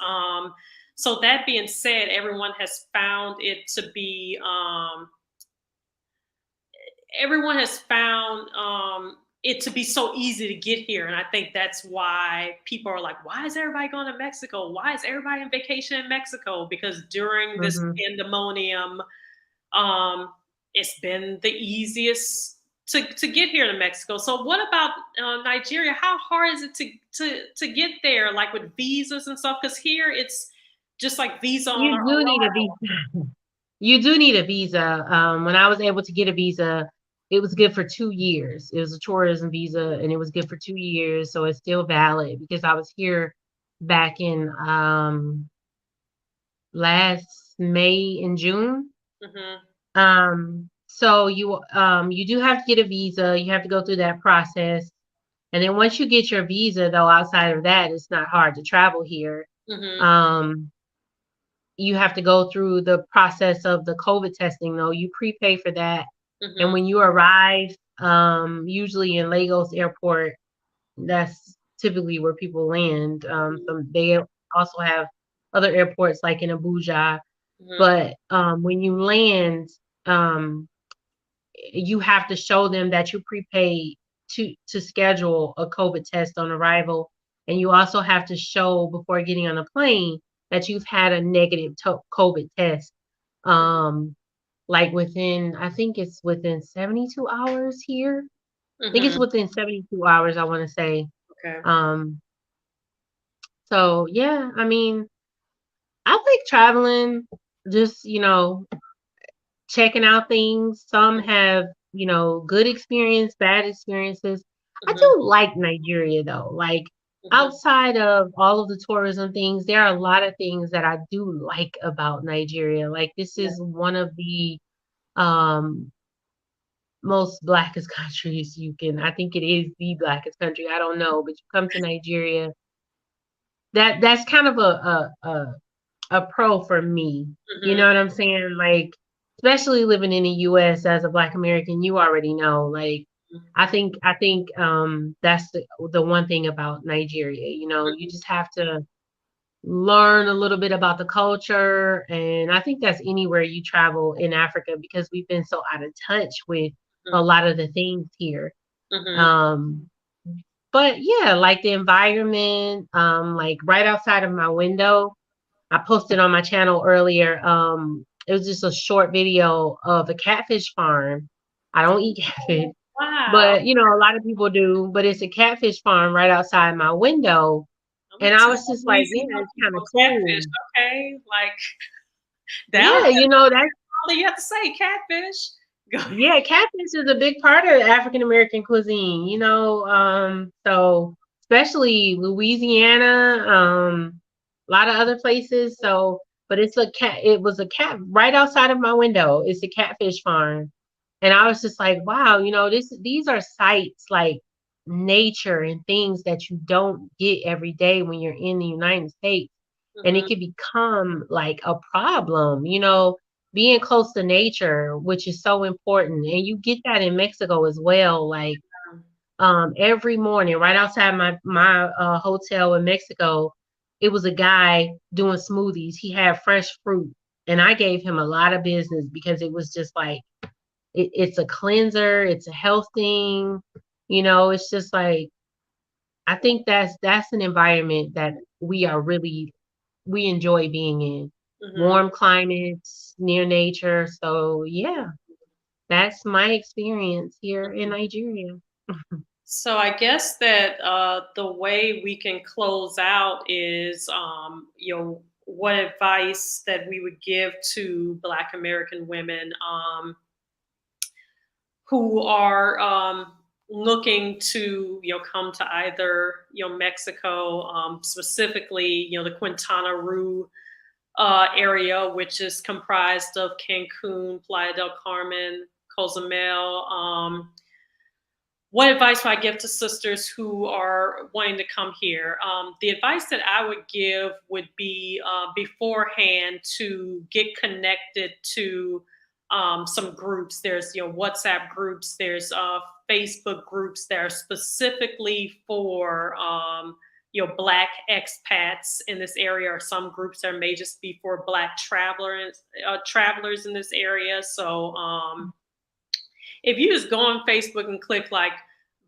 So that being said, everyone has found it to be so easy to get here, and I think that's why people are like, "Why is everybody going to Mexico? Why is everybody on vacation in Mexico?" Because during this hmm pandemonium, um, it's been the easiest to get here to Mexico. So, what about Nigeria? How hard is it to get there, like with visas and stuff? Because here it's just like visa on You do need a visa. arrival. You do need a visa. When I was able to get a visa, it was good for 2 years. It was a tourism visa, and it was good for 2 years, so it's still valid because I was here back in last May and June. Hmm. So you do have to get a visa. You have to go through that process. And then once you get your visa, though, outside of that, it's not hard to travel here. Hmm. Um, you have to go through the process of the COVID testing, though. You prepay for that. And Hmm. when you arrive, usually in Lagos Airport, that's typically where people land. They also have other airports like in Abuja, Hmm. but when you land, um, you have to show them that you prepaid to schedule a COVID test on arrival, and you also have to show before getting on a plane that you've had a negative COVID test. Um, like within, I think it's within 72 hours here. I think it's Hmm. within 72 hours, I want to say. Okay. Um, so yeah, I mean, I like traveling, just, checking out things. Some have, good experience, bad experiences. I Hmm. do like Nigeria though. Like Hmm. outside of all of the tourism things, there are a lot of things that I do like about Nigeria. Like this Yeah. is one of the um most blackest countries you can. I think it is the blackest country. I don't know, but you come to Nigeria, that's kind of a pro for me. You know Hmm. what I'm saying? Like, especially living in the US as a Black American, you already know. Like, I think that's the one thing about Nigeria. You just have to learn a little bit about the culture. And I think that's anywhere you travel in Africa because we've been so out of touch with a Mhm. lot of the things here. Mhm. Um, but yeah, like the environment, like right outside of my window, I posted on my channel earlier. It was just a short video of a catfish farm. I don't eat catfish, Wow. but you know, a lot of people do. But it's a catfish farm right outside my window, I'm and gonna I tell was just like, yeah, Louisiana it's kind of people cool. catfish, okay? Like that Yeah, you know, that's all you have to say, catfish. Go ahead. yeah, catfish is a big part of African American cuisine, you know. So especially Louisiana, a lot of other places. So, but it's a cat. It was a cat right outside of my window. It's a catfish farm, and I was just like, wow, you know, these are sights like nature and things that you don't get every day when you're in the United States, and it Mhm. can become like a problem, you know, being close to nature, which is so important. And you get that in Mexico as well. Like every morning, right outside my hotel in Mexico, it was a guy doing smoothies. He had fresh fruit, and I gave him a lot of business because it was just like it's a cleanser, it's a health thing. You know, it's just like I think that's an environment that we enjoy being in. Mhm. Warm climates, near nature. So yeah, that's my experience here in Nigeria. So I guess that the way we can close out is, what advice that we would give to Black American women who are looking to, come to either, Mexico, specifically, the Quintana Roo area, which is comprised of Cancun, Playa del Carmen, Cozumel. What advice would I give to sisters who are wanting to come here? The advice that I would give would be beforehand to get connected to some groups. There's WhatsApp groups. There's Facebook groups that are specifically for Black expats in this area, or some groups that may just be for Black travelers in this area. So. If you just go on Facebook and click like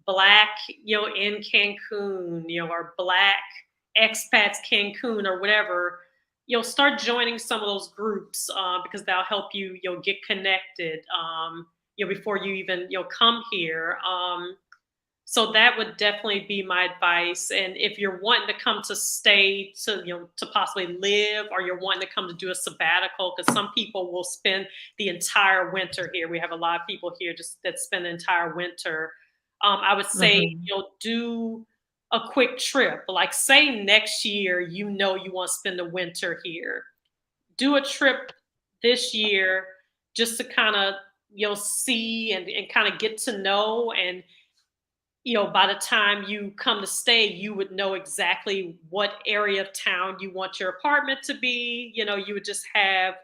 black, in Cancun, or black expats Cancun or whatever, you'll start joining some of those groups because that'll help you, get connected, before you even, come here. So that would definitely be my advice. And if you're wanting to come to stay to, to possibly live, or you're wanting to come to do a sabbatical, because some people will spend the entire winter here. We have a lot of people here just that spend the entire winter. I would say, Hmm. do a quick trip. Like say next year, you want to spend the winter here. Do a trip this year just to kind of, see and kind of get to know. And by the time you come to stay, you would know exactly what area of town you want your apartment to be. You would just have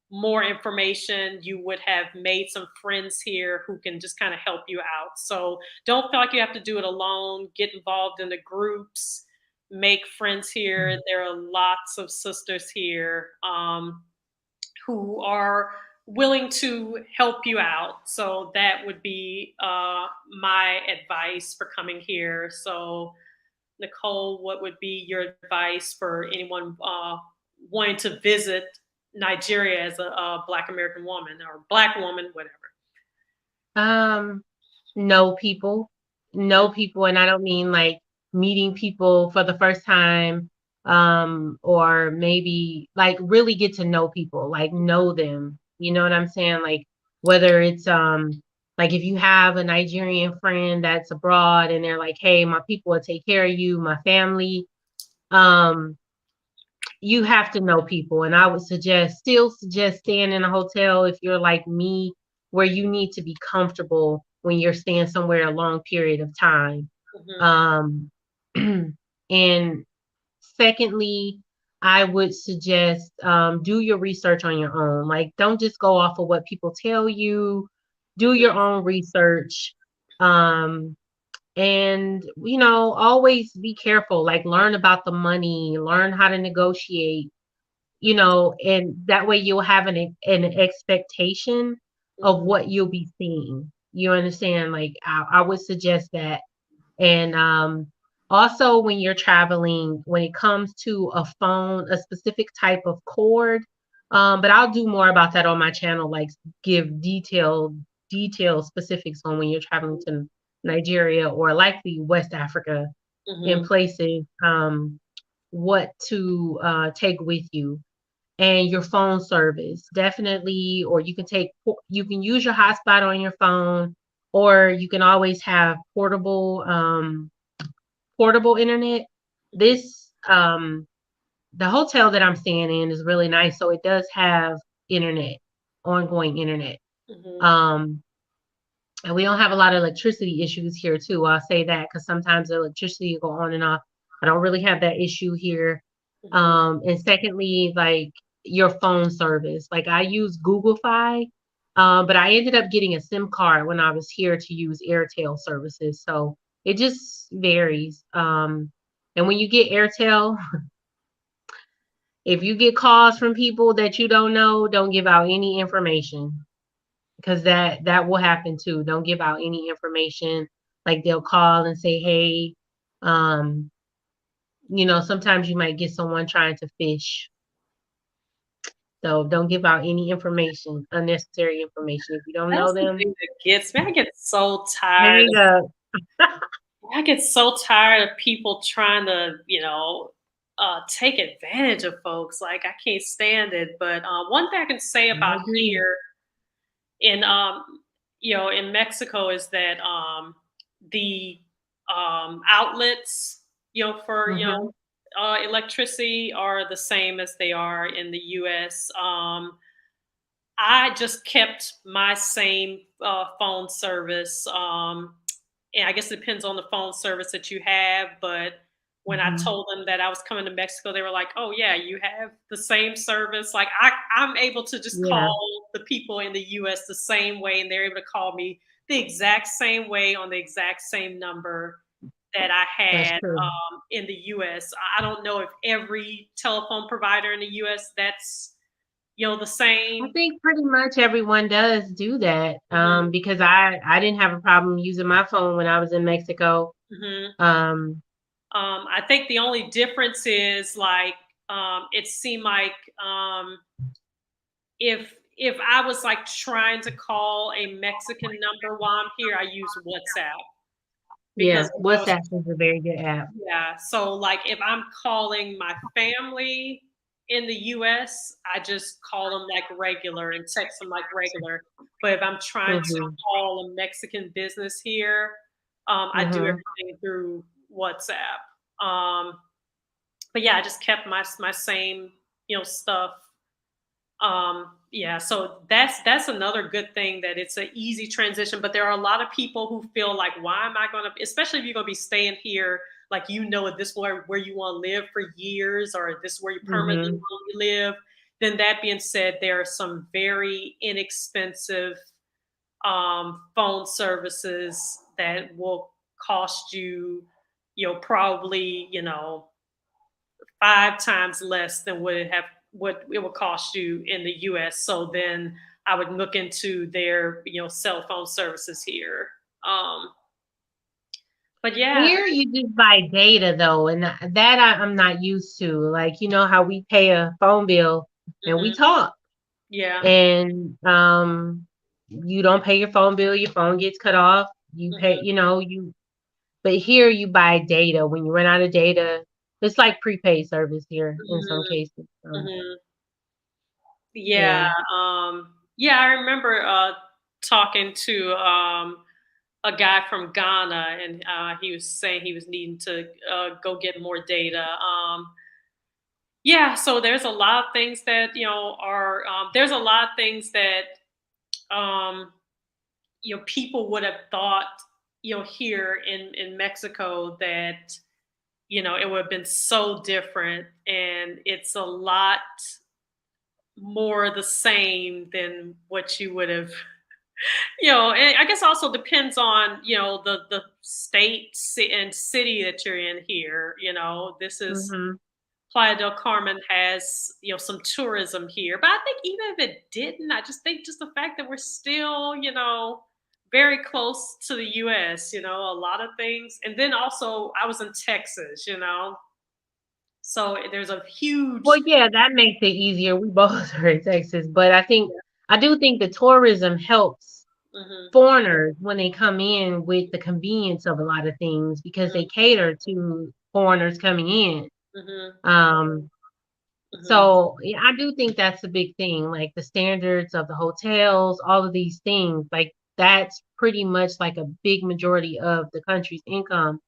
more information. You would have made some friends here who can just kind of help you out. So don't feel like you have to do it alone. Get involved in the groups, make friends here. There are lots of sisters here. Who are willing to help you out. So that would be my advice for coming here. So, Nicole, what would be your advice for anyone wanting to visit Nigeria as a Black American woman or Black woman, whatever? Um, know people, know people, and I don't mean like meeting people for the first time, or maybe like really get to know people, like know them. You know what I'm saying? Like whether it's like if you have a Nigerian friend that's abroad and they're like, hey, my people will take care of you, my family. Um, you have to know people. And I would still suggest staying in a hotel if you're like me, where you need to be comfortable when you're staying somewhere a long period of time. Hmm. Um, and secondly, I would suggest do your research on your own. Like, don't just go off of what people tell you. Do your Hmm. own research. Um, And always be careful, like learn about the money, learn how to negotiate, and that way you'll have an expectation of Mhm, what you'll be seeing. You understand? Like I would suggest that. And also, when you're traveling, when it comes to a phone, a specific type of cord, but I'll do more about that on my channel, like give detailed specifics on when you're traveling to Nigeria or likely West Africa in mhm, places, what to take with you and your phone service definitely, or you can use your hotspot on your phone, or you can always have portable internet. mhm, This The hotel that I'm staying in is really nice, so it does have internet, ongoing internet. mhm, Um, and we don't have a lot of electricity issues here too. I'll say that because sometimes the electricity will go on and off. I don't really have that issue here. mhm. And secondly, like your phone service. Like I use Google Fi, but I ended up getting a SIM card when I was here to use Airtel services. So it just varies. And when you get Airtel, if you get calls from people that you don't know, don't give out any information because that will happen too. Don't give out any information. Like they'll call and say, "Hey, um, sometimes you might get someone trying to fish." So don't give out any information, unnecessary information. If you don't know That's the them, thing that gets me. hang up. I get so tired of people trying to, take advantage of folks. Like I can't stand it. But one thing I can say I about agree. here in in Mexico is that the outlets for Mhm. electricity are the same as they are in the US. I just kept my same phone service. And I guess it depends on the phone service that you have. But when I Mhm. told them that I was coming to Mexico, they were like, "Oh yeah, you have the same service." Like I'm able to just Yeah, call the people in the U.S. the same way, and they're able to call me the exact same way on the exact same number that I that's had true. in the U.S. I don't know if every telephone provider in the U.S. that's the I same. think pretty much everyone does do that, Mhm, because I didn't have a problem using my phone when I was in Mexico. mhm. Um, I think the only difference is like it seemed like if I was like trying to call a Mexican number while I'm here, I use WhatsApp because yeah, if I was WhatsApp is a very good app. yeah. So like if I'm calling my family in the US, I just call them like regular and text them like regular. But if I'm trying to Mhm. call a Mexican business here, I do Mhm. everything through WhatsApp. But yeah, I just kept my same, stuff. Yeah, so that's another good thing that it's an easy transition. But there are a lot of people who feel like, why am I gonna, especially if you're gonna be staying here, like this where you want to live for years, or this where you permanently Mhm. want to live. Then that being said, there are some very inexpensive phone services that will cost you, probably, 5 times less than what it would cost you in the US. So then I would look into their, cell phone services here. Um, but yeah, Here you just buy data though, and I'm not used to. Like, how we pay a phone bill and we mhm, talk, yeah, and you don't pay your phone bill, your phone gets cut off. You pay, mhm, but here you buy data. When you run out of data, it's like prepaid service here in some mhm, cases. So, mhm. Yeah, yeah. yeah, I remember talking to a guy from Ghana, and he was saying he was needing to go get more data. Yeah, so there's a lot of things that are there's a lot of things that um, people would have thought here in Mexico that it would have been so different, and it's a lot more the same than what you would have. And I guess also depends on, the state and city that you're in here. This is Mhm. Playa del Carmen has, some tourism here. But I think even if it didn't, I just think just the fact that we're still, very close to the US, a lot of things. And then also I was in Texas, so there's a huge. Well, yeah, that makes it easier. We both are in Texas, but Yeah. I do think the tourism helps Mhm. foreigners when they come in with the convenience of a lot of things because they Mhm. cater to foreigners coming in. Mhm. Um, Mhm. so yeah, I do think that's a big thing, like the standards of the hotels, all of these things, like that's pretty much like a big majority of the country's income.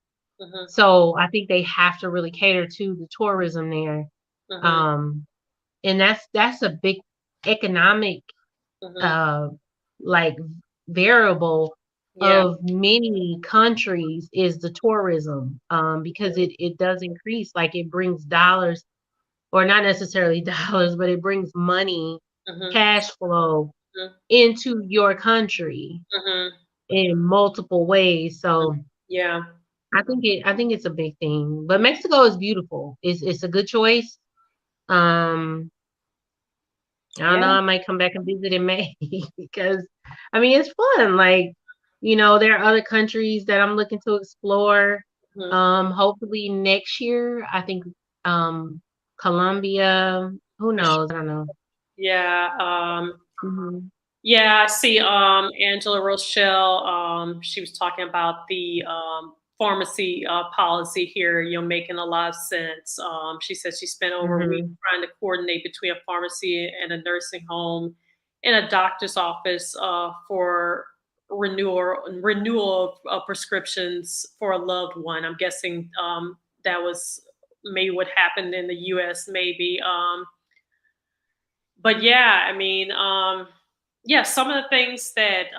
Mhm. So I think they have to really cater to the tourism there. Mhm. Um, and that's a big economic Mhm. uh like variable Yeah. of many countries is the tourism because it does increase, like it brings dollars, or not necessarily dollars, but it brings money, Mhm. cash flow Mhm. into your country Mhm. in multiple ways. So Yeah. I think it's a big thing, but Mexico is beautiful. It's a good choice. um I don't know, Yeah. I might come back and visit in May because I mean it's fun. Like, there are other countries that I'm looking to explore. Mhm. Hopefully next year. I think um Colombia, who For sure. knows? I don't know. Yeah. Mhm. Yeah, I see, Angela Rochelle, she was talking about the, pharmacy, policy here, making a lot of sense. She said she spent over a week Mhm. trying to coordinate between a pharmacy and a nursing home and a doctor's office, for renewal of prescriptions for a loved one. I'm guessing, that was maybe what happened in the US maybe, but yeah, I mean, yeah, some of the things that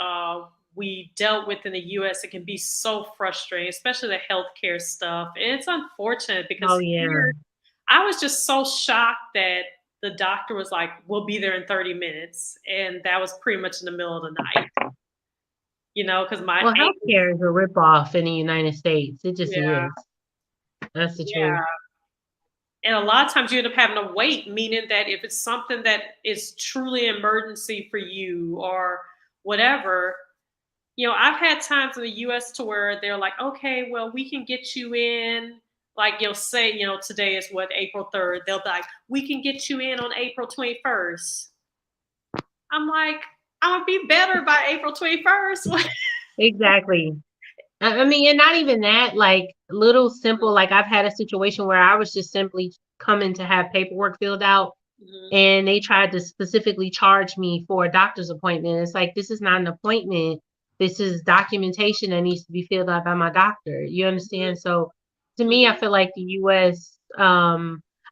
we dealt with in the U.S. it can be so frustrating, especially the healthcare stuff, and it's unfortunate Oh because yeah. here I was just so shocked that the doctor was like, "We'll be there in 30 minutes," and that was pretty much in the middle of the night, because my Well, aunt, healthcare is a ripoff in the United States. It just yeah, is. That's the truth. yeah. And a lot of times you end up having to wait, meaning that if it's something that is truly an emergency for you or whatever, I've had times in the US to where they're like, okay, well, we can get you in. Like you'll say, today is what, April 3rd. They'll be like, we can get you in on April 21st. I'm like, I'm gonna be better by April 21st. Exactly. I mean, and not even that, like little simple, like I've had a situation where I was just simply coming to have paperwork filled out Mhm. and they tried to specifically charge me for a doctor's appointment. It's like, this is not an appointment. This is documentation that needs to be filled out by my doctor. You Mhm. understand? So to me, I Mhm. feel like the US,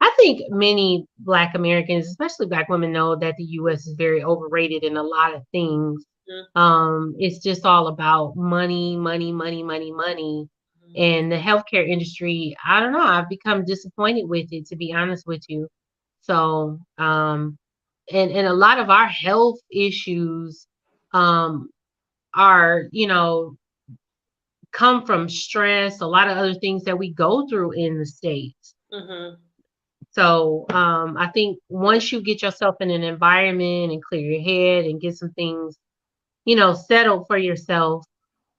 I think many Black Americans, especially Black women, know that the US is very overrated in a lot of things. Mhm. It's just all about money, money, money, money, money. Mhm. And the healthcare industry, I don't know, I've become disappointed with it, to be honest with you. So, and a lot of our health issues um are, come from stress, a lot of other things that we go through in the States. Mhm. So, I think once you get yourself in an environment and clear your head and get some things, settled for yourself,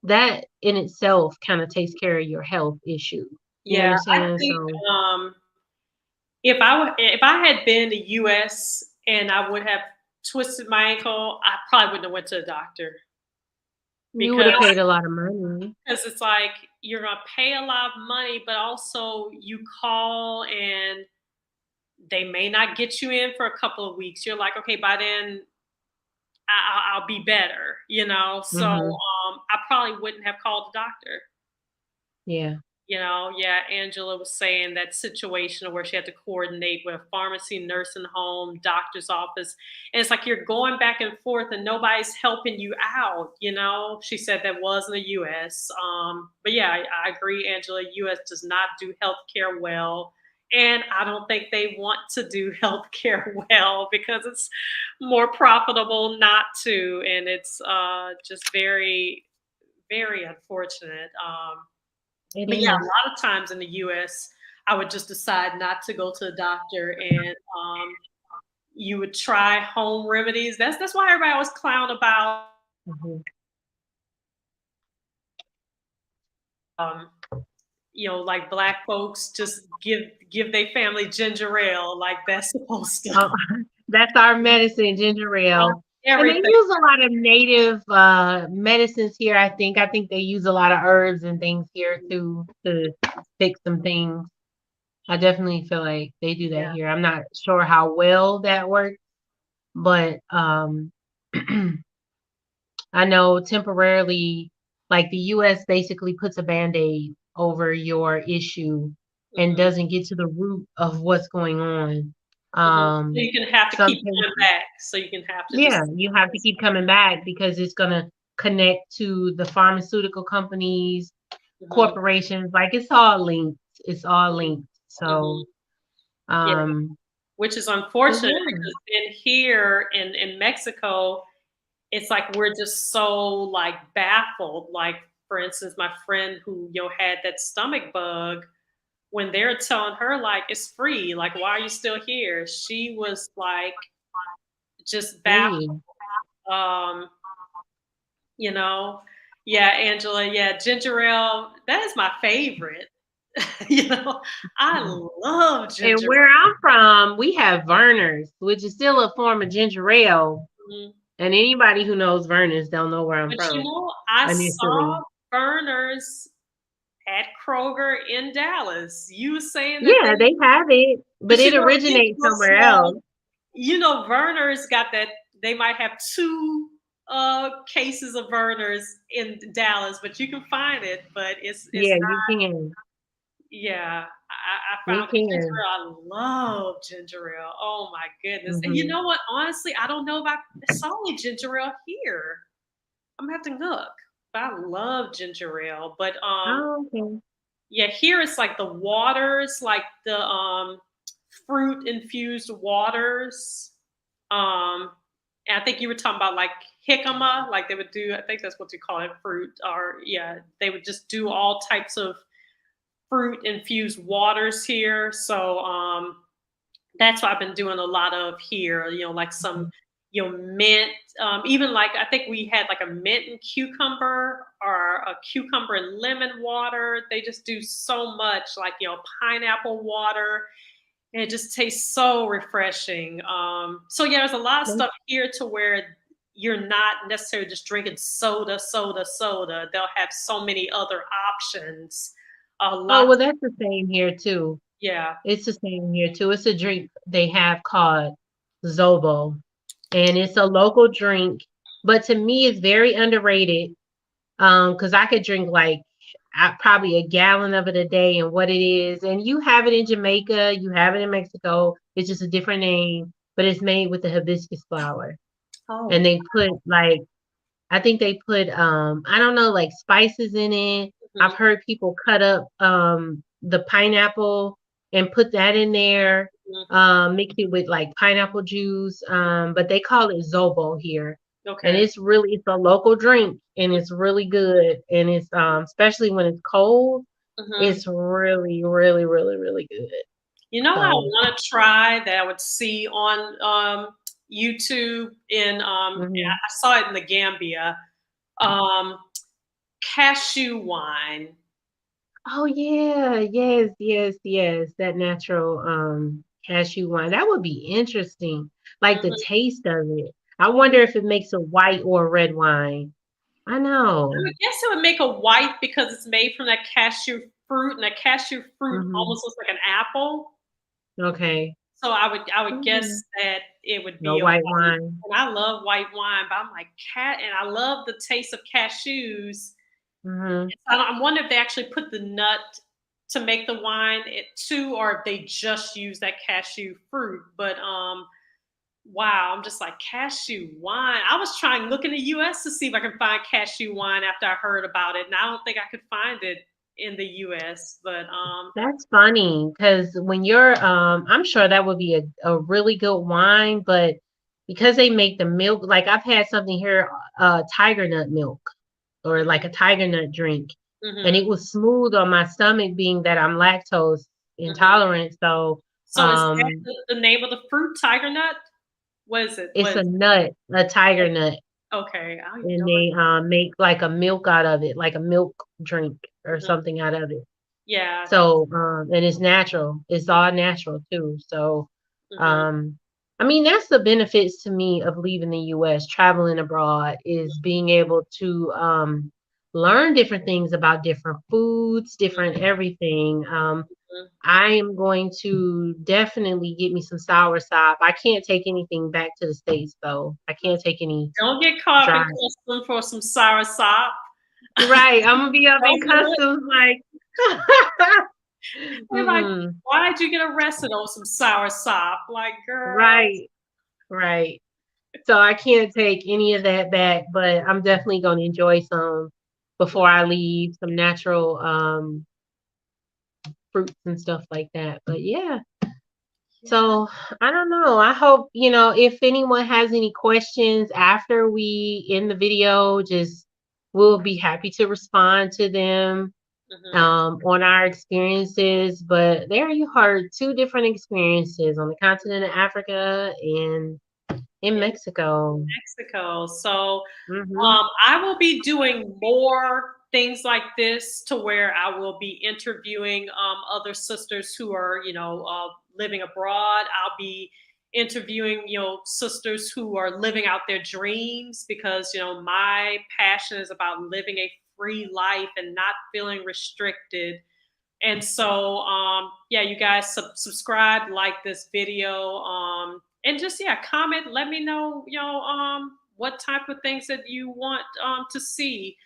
that in itself kind of takes care of your health issue. You Yeah, I understand? think So, if I had been in the US and I would have twisted my ankle, I probably wouldn't have went to the doctor you would because have paid a lot of money. it's like you're gonna pay a lot of money, but also you call and they may not get you in for a couple of weeks. You're like, okay, by then I'll be better, So Hmm. I probably wouldn't have called the doctor. Yeah. Yeah, Angela was saying that situation where she had to coordinate with a pharmacy, nursing home, doctor's office. And it's like you're going back and forth and nobody's helping you out. She said that was in the US. But yeah, I agree, Angela. US does not do healthcare well. and I don't think they want to do healthcare well because it's more profitable not to, and it's just very, very unfortunate. It But yeah, a is. lot of times in the U.S., I would just decide not to go to the doctor, and you would try home remedies. That's why everybody always clown about Mhm. um, like black folks just give their family ginger ale, like that's supposed to Oh, that's our medicine, ginger ale. And they everything. use a lot of native medicines here, I think. I think they use a lot of herbs and things here too to fix some things. I definitely feel like they do that Yeah. here. I'm not sure how well that works, but I know temporarily, like the US basically puts a band-aid over your issue and Hmm. doesn't get to the root of what's going on. Hmm. So you can have to Some keep coming cases, back. So you can have to yeah, just. you have to keep coming back because it's gonna connect to the pharmaceutical companies, Hmm. corporations, like it's all linked. It's all linked. So, Hmm. Yeah, um, which is but unfortunate yeah. because in here in Mexico, it's like we're just so like baffled. Like for instance, my friend who had that stomach bug, when they're telling her like it's free, like why are you still here? She was like just baffled. Hey, Um, you know, yeah, Angela, yeah, ginger ale, that is my favorite. you know, I love and ginger where I'm from, we have Vernors, which is still a form of ginger ale. ale. And anybody who knows Vernors don't know where I'm But from I initially. saw burners at Kroger in Dallas. You were saying that Yeah, they have it, but but it it's originates a somewhere small. else. Verner's got that. They might have two cases of Verner's in Dallas, but you can find it. But it's Yeah, not. you can. Yeah, I You found it. Ginger can. ale. I love ginger ale. Oh my goodness! And you Hmm. know what? Honestly, I don't know if I saw any ginger ale here. I'm gonna have to look. But I love ginger ale. But Oh, okay. yeah, here it's like the waters, like the fruit infused waters. And I think you were talking about like jicama, like they would do. I think that's what you call it, fruit. Or yeah, they would just do all types of fruit infused waters here. So that's what I've been doing a lot of here. Like some, mint. Even like I think we had like a mint and cucumber or a cucumber and lemon water. They just do so much, like pineapple water, and it just tastes so refreshing. So yeah, there's a lot of Mhm. stuff here to where you're not necessarily just drinking soda, soda, soda. They'll have so many other options. Oh, Lots. well, that's the same here too. Yeah. It's the same here too. It's a drink they have called Zobo, and it's a local drink, but to me, it's very underrated. Because I could drink like probably a gallon of it a day, and what it is, and you have it in Jamaica, you have it in Mexico. It's just a different name, but it's made with the hibiscus flower, and Oh. they put like I think they put I don't know, like spices in it. I've Mhm. heard people cut up the pineapple and put that in there, Mhm. mix it with like pineapple juice. But they call it Zobo here. And Okay. it's a local drink and it's really good. And it's especially when it's cold, Mhm. it's really, really, really, really good. What I So want to try that I would see on YouTube mhm. I saw it in the Gambia. Um, cashew wine. Oh yeah, yes, yes, yes. That natural cashew wine. That would be interesting. Like the Mhm. taste of it. I wonder if it makes a white or a red wine. I I know. would guess it would make a white because it's made from that cashew fruit, and that cashew fruit Hmm. almost looks like an apple. Okay. So I would guess Mhm. that it would No be a white white. wine. And I love white wine, but I'm like cat, and I love the taste of cashews. Hmm. I wonder if they actually put the nut to make the wine it too, or if they just use that cashew fruit. But wow, I'm just like cashew wine. I was trying to look in the U.S. to see if I can find cashew wine after I heard about it, and I don't think I could find it. in the US. But That's funny because when you're, I'm sure that would be a really good wine, but because they make the milk, like I've had something here, tiger nut milk or like a tiger nut drink, and mhm, it was smooth on my stomach being that I'm lactose mhm. intolerant. So, So is that um, the name of the fruit, tiger nut? What is it? it's a nut, a tiger nut, Okay, I don't even and know they make like a milk out of it, like a milk drink or mhm. something out of it. Yeah. So, and it's natural. It's all natural too. So, Mhm, um, I mean, that's the benefits to me of leaving the US, traveling abroad, is being able to learn different things about different foods, different everything. mhm. I am going to definitely get me some sour sop. I can't take anything back to the States though. I can't take any Don't get caught up in dry. customs for some soursop. Right. I'm gonna be up in Don't do it. customs like They're like, mm-mm. "Why'd you get arrested over some soursop?" Like, girl. Right. Right. So I can't take any of that back, but I'm definitely going to enjoy some before I leave, some natural fruits and stuff like that. But yeah, Yeah. so I don't know. I hope, if anyone has any questions after we end the video, just we'll be happy to respond to them Mhm. on our experiences. But there you heard two different experiences on the continent of Africa and in In Mexico. Mexico. So, Hmm. I will be doing more things like this to where I will be interviewing other sisters who are, living abroad. I'll be interviewing, sisters who are living out their dreams because, my passion is about living a free life and not feeling restricted. And so, yeah, you guys subscribe, like this video, and just yeah, comment. Let me know, what type of things that you want to see.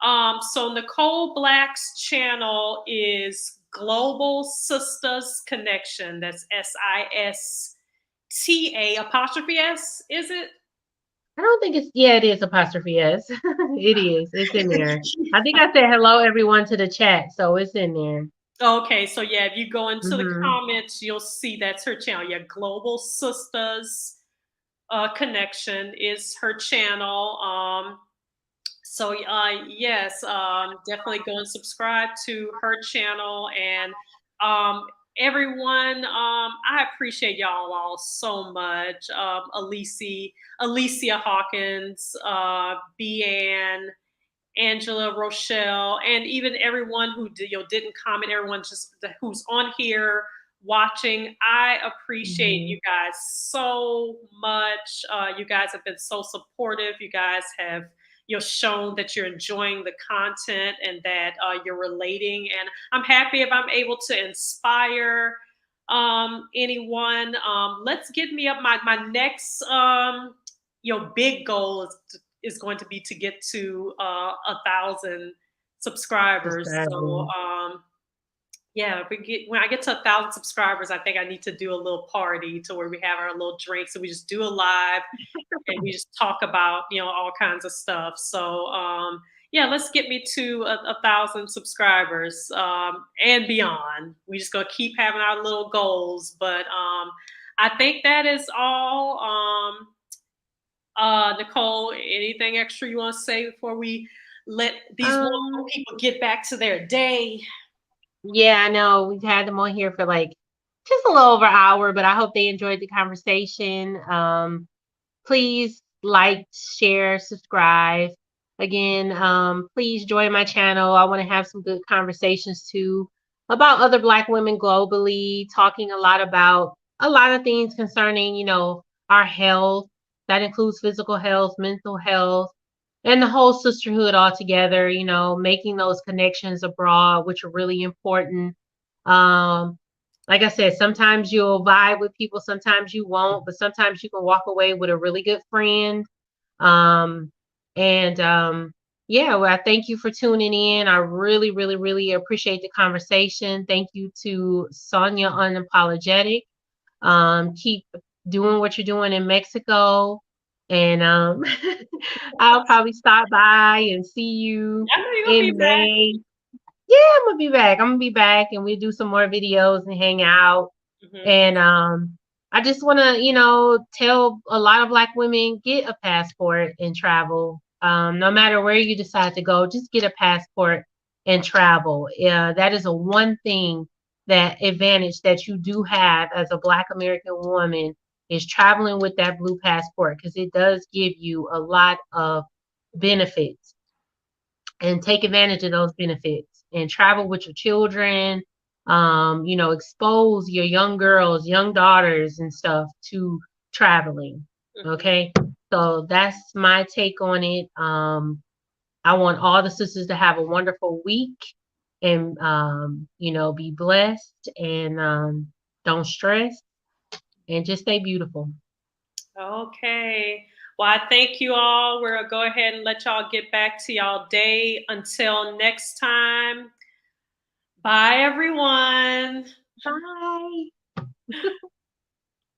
So Nicole Black's channel is Global Sisters Connection. That's Sista apostrophe S. Is it? I don't think it's yeah, it is apostrophe S. It is. It's in there. I think I said hello everyone to the chat, so it's in there. Okay, so yeah, if you go into the Mhm. comments, you'll see that's her channel. Yeah, Global Sisters Connection is her channel. So yes, definitely go and subscribe to her channel. And everyone, I appreciate y'all all so much. Alicia Hawkins, Beanne, Angela, Rochelle, and even everyone who didn't comment, everyone just who's on here watching. I appreciate Mhm. you guys so much. You guys have been so supportive. You guys have shown that you're enjoying the content and that you're relating. And I'm happy if I'm able to inspire anyone. Let's get me up. My next big goal is going to be to get to 1,000 subscribers. So Subscribing. yeah, if when I get to 1,000 subscribers, I think I need to do a little party to where we have our little drinks and we just do a live and we just talk about all kinds of stuff. So yeah, let's get me to 1,000 subscribers and beyond. We just gonna keep having our little goals, but I think that is all. Nicole, anything extra you want to say before we let these wonderful Um, people get back to their day? yeah, I know we've had them on here for like just a little over an hour, but I hope they enjoyed the conversation. Please like, share, subscribe. Again, please join my channel. I want to have some good conversations too about other Black women globally, talking a lot about a lot of things concerning, our health. That includes physical health, mental health, and the whole sisterhood altogether, making those connections abroad, which are really important. Um, like I said, sometimes you'll vibe with people, sometimes you won't, but sometimes you can walk away with a really good friend. Um, and yeah, well, I thank you for tuning in. I really, really, really appreciate the conversation. Thank you to Sonja Unapologetic. Keep doing what you're doing in Mexico. And I'll probably stop by and see you I know you're gonna be in back. May. Yeah, I'm gonna be back. I'm gonna be back, and we do some more videos and hang out. Mhm. And I just want to, tell a lot of Black women, get a passport and travel. No matter where you decide to go, just get a passport and travel. That is a one thing, that advantage that you do have as a Black American woman, is traveling with that blue passport, because it does give you a lot of benefits, and take advantage of those benefits and travel with your children. Expose your young girls, young daughters and stuff to traveling. Mhm. Okay. So that's my take on it. I want all the sisters to have a wonderful week, and be blessed, and don't stress, and just stay beautiful. Okay. Well, I thank you all. We'll go ahead and let y'all get back to y'all day. Until next time. Bye, everyone. Bye.